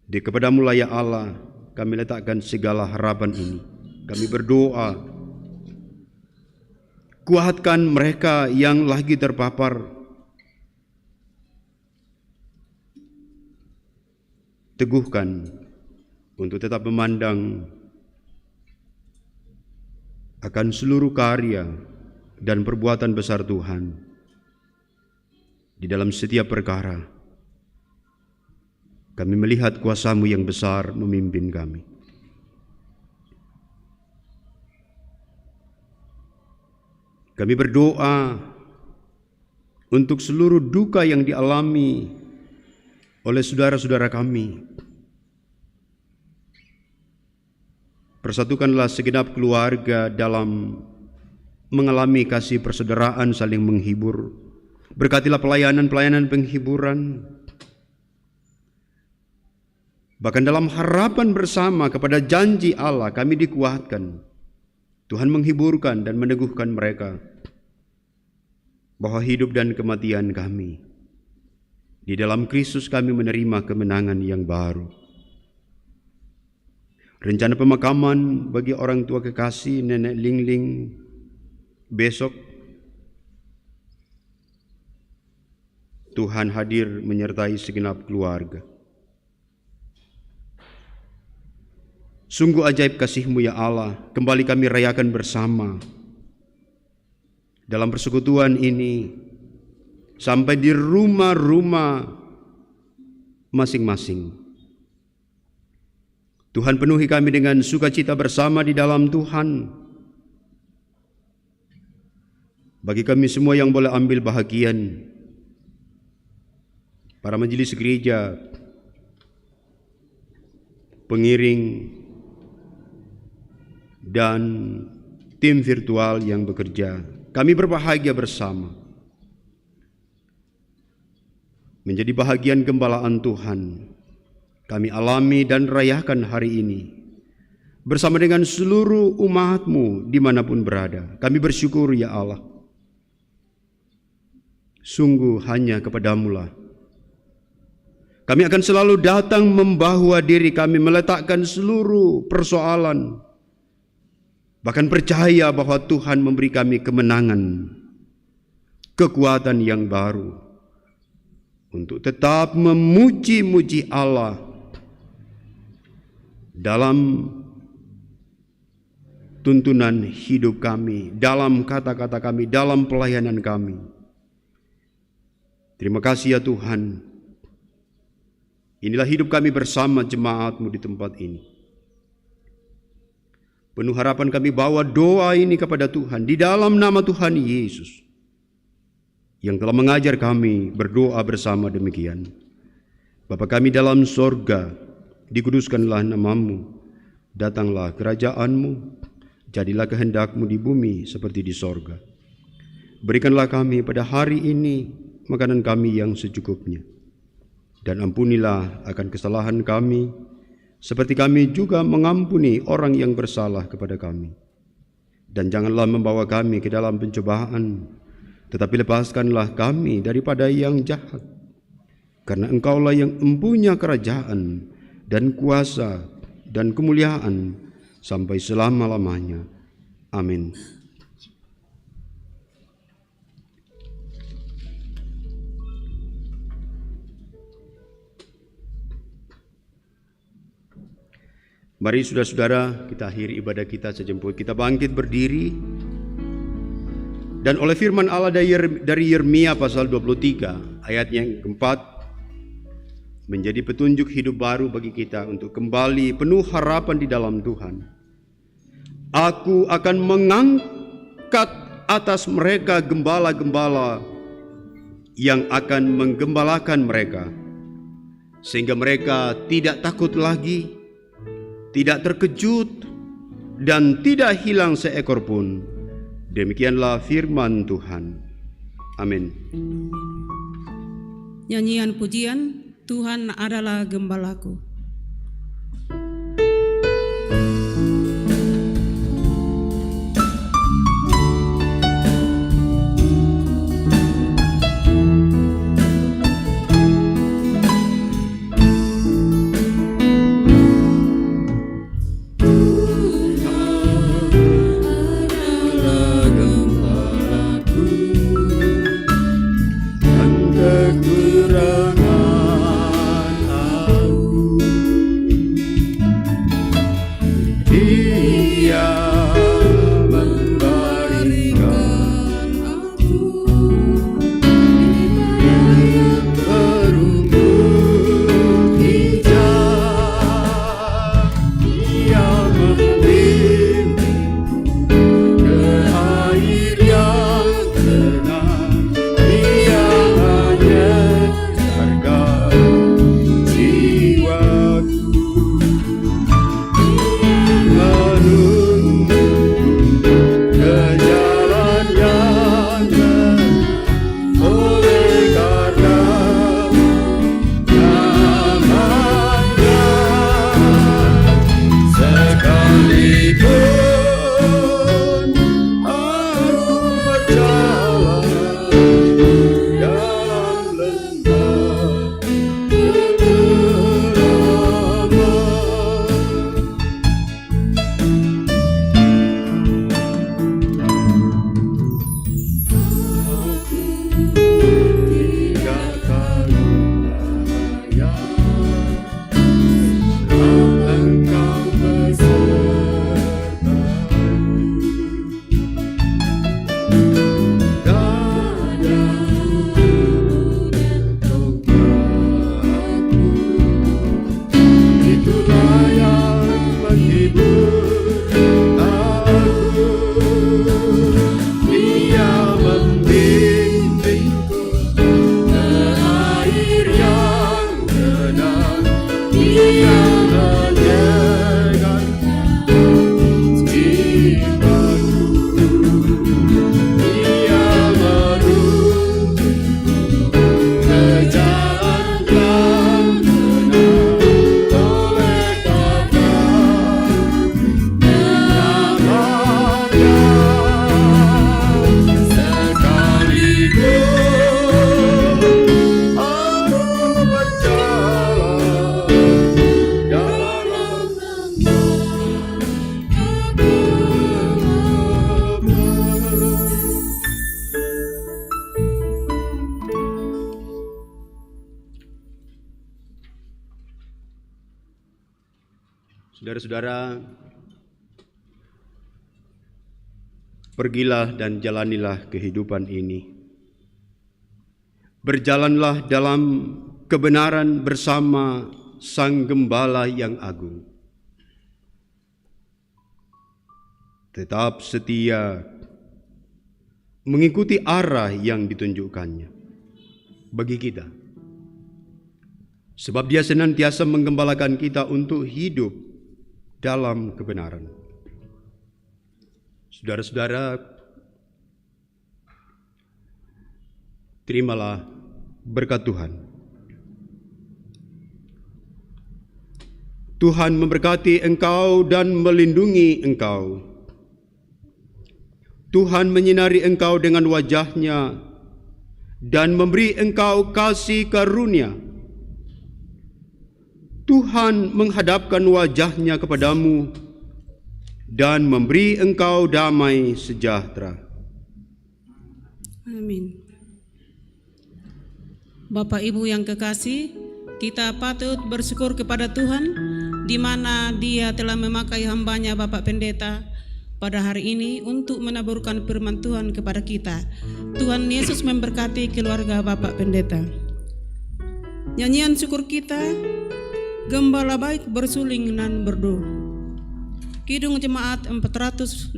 Di kepadamu lah ya Allah kami letakkan segala harapan ini. Kami berdoa, kuatkan mereka yang lagi terpapar, teguhkan untuk tetap memandang akan seluruh karya dan perbuatan besar Tuhan di dalam setiap perkara. Kami melihat kuasa-Mu yang besar memimpin kami. Kami berdoa untuk seluruh duka yang dialami oleh saudara-saudara kami. Persatukanlah segenap keluarga dalam mengalami kasih persaudaraan saling menghibur. Berkatilah pelayanan-pelayanan penghiburan. Bahkan dalam harapan bersama kepada janji Allah kami dikuatkan. Tuhan menghiburkan dan meneguhkan mereka bahwa hidup dan kematian kami di dalam Kristus kami menerima kemenangan yang baru. Rencana pemakaman bagi orang tua kekasih Nenek Lingling besok, Tuhan hadir menyertai segenap keluarga. Sungguh ajaib kasih-Mu ya Allah, kembali kami rayakan bersama dalam persekutuan ini sampai di rumah-rumah masing-masing. Tuhan penuhi kami dengan sukacita bersama di dalam Tuhan. Bagi kami semua yang boleh ambil bahagian, para majelis gereja, pengiring, dan tim virtual yang bekerja, kami berbahagia bersama menjadi bahagian gembalaan Tuhan. Kami alami dan rayakan hari ini bersama dengan seluruh umat-Mu dimanapun berada. Kami bersyukur ya Allah, sungguh hanya kepadamu lah kami akan selalu datang membawa diri kami, meletakkan seluruh persoalan, bahkan percaya bahwa Tuhan memberi kami kemenangan, kekuatan yang baru untuk tetap memuji-muji Allah dalam tuntunan hidup kami, dalam kata-kata kami, dalam pelayanan kami. Terima kasih ya Tuhan. Inilah hidup kami bersama jemaat-Mu di tempat ini. Penuh harapan kami bawa doa ini kepada Tuhan di dalam nama Tuhan Yesus yang telah mengajar kami berdoa bersama demikian. Bapa kami dalam sorga, dikuduskanlah nama-Mu, datanglah kerajaan-Mu, jadilah kehendak-Mu di bumi seperti di sorga. Berikanlah kami pada hari ini makanan kami yang secukupnya, dan ampunilah akan kesalahan kami, seperti kami juga mengampuni orang yang bersalah kepada kami. Dan janganlah membawa kami ke dalam pencobaan, tetapi lepaskanlah kami daripada yang jahat. Karena Engkaulah yang mempunyai kerajaan dan kuasa dan kemuliaan sampai selama-lamanya. Amin. Mari saudara-saudara, kita akhiri ibadah kita sejemput. Kita bangkit berdiri. Dan oleh firman Allah dari Yeremia pasal 23 ayat yang keempat menjadi petunjuk hidup baru bagi kita untuk kembali penuh harapan di dalam Tuhan. Aku akan mengangkat atas mereka gembala-gembala yang akan menggembalakan mereka, sehingga mereka tidak takut lagi, tidak terkejut, dan tidak hilang seekor pun. Demikianlah firman Tuhan. Amin. Nyanyian pujian, Tuhan adalah gembalaku. Saudara-saudara, pergilah dan jalanilah kehidupan ini. Berjalanlah dalam kebenaran bersama Sang Gembala yang agung. Tetap setia mengikuti arah yang ditunjukkannya bagi kita. Sebab Dia senantiasa menggembalakan kita untuk hidup dalam kebenaran. Saudara-saudara, terimalah berkat Tuhan. Tuhan memberkati engkau dan melindungi engkau. Tuhan menyinari engkau dengan wajah-Nya dan memberi engkau kasih karunia. Tuhan menghadapkan wajahnya kepadamu dan memberi engkau damai sejahtera. Amin. Bapak Ibu yang kekasih, kita patut bersyukur kepada Tuhan di mana Dia telah memakai hamba-Nya Bapak Pendeta pada hari ini untuk menaburkan firman Tuhan kepada kita. Tuhan Yesus memberkati keluarga Bapak Pendeta. Nyanyian syukur kita, Gembala Baik Bersuling nan Berdoa. Kidung Jemaat 415.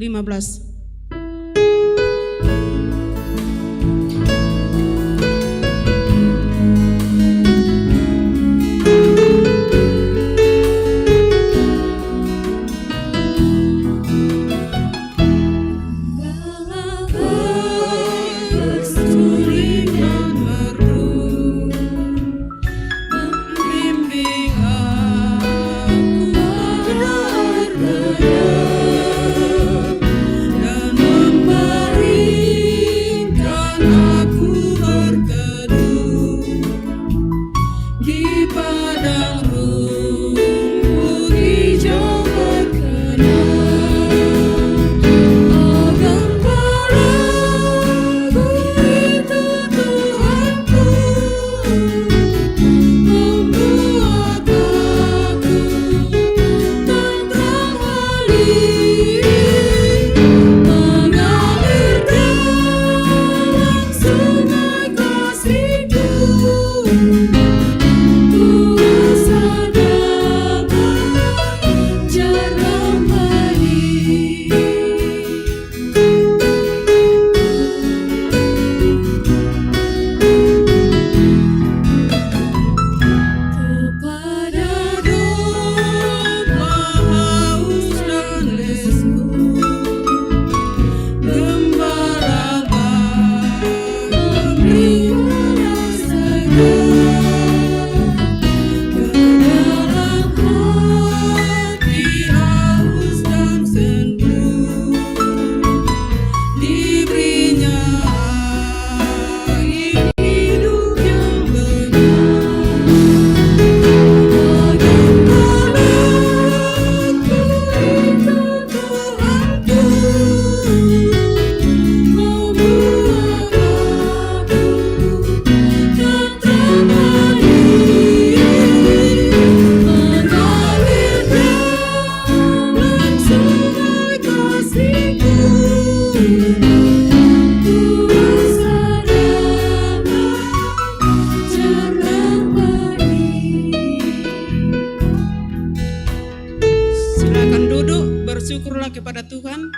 Bersyukurlah kepada Tuhan.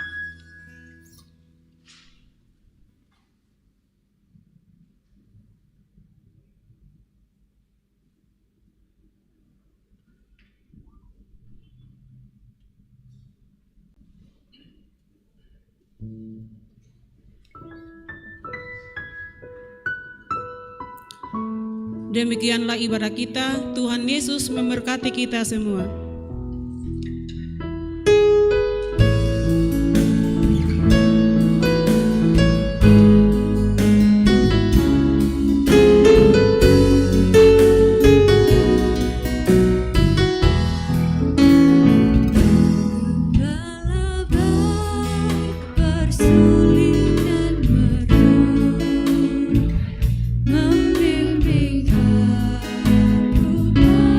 Demikianlah ibadah kita. Tuhan Yesus memberkati kita semua. Membimbing aku pada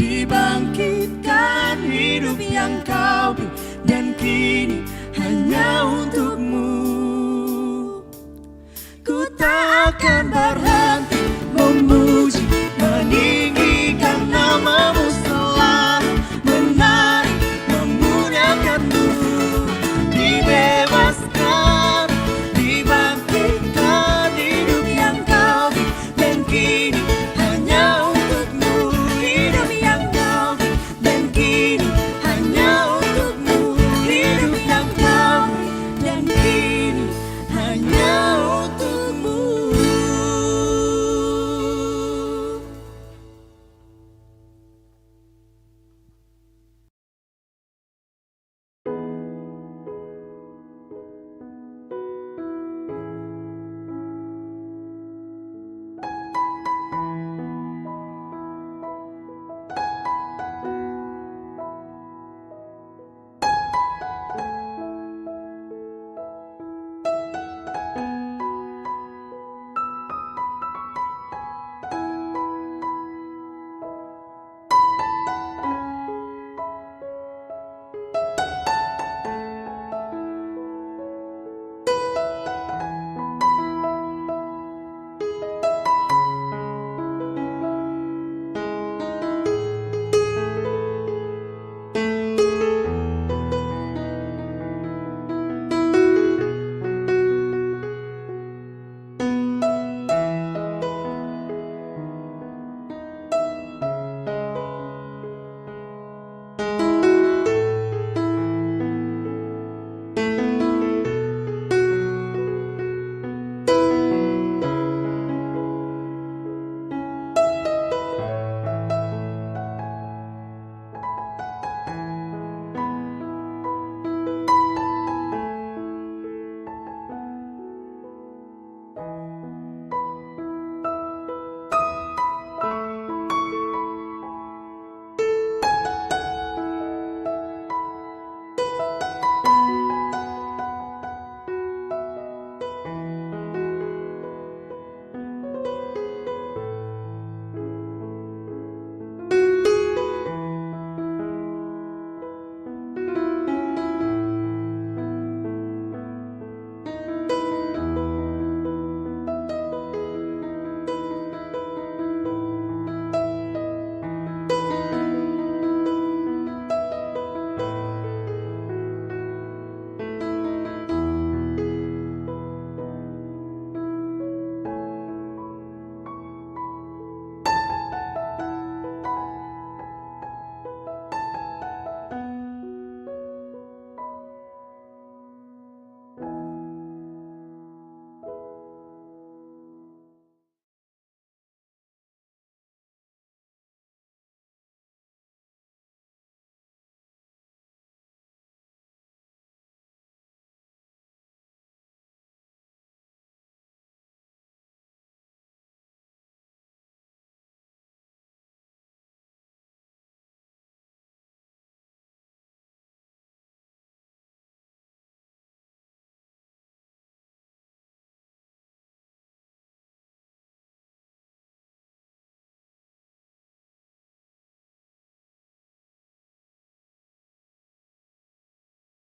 dibangkitkan hidup yang kau beri, dan kini hanya untukmu. Ku tak akan berhenti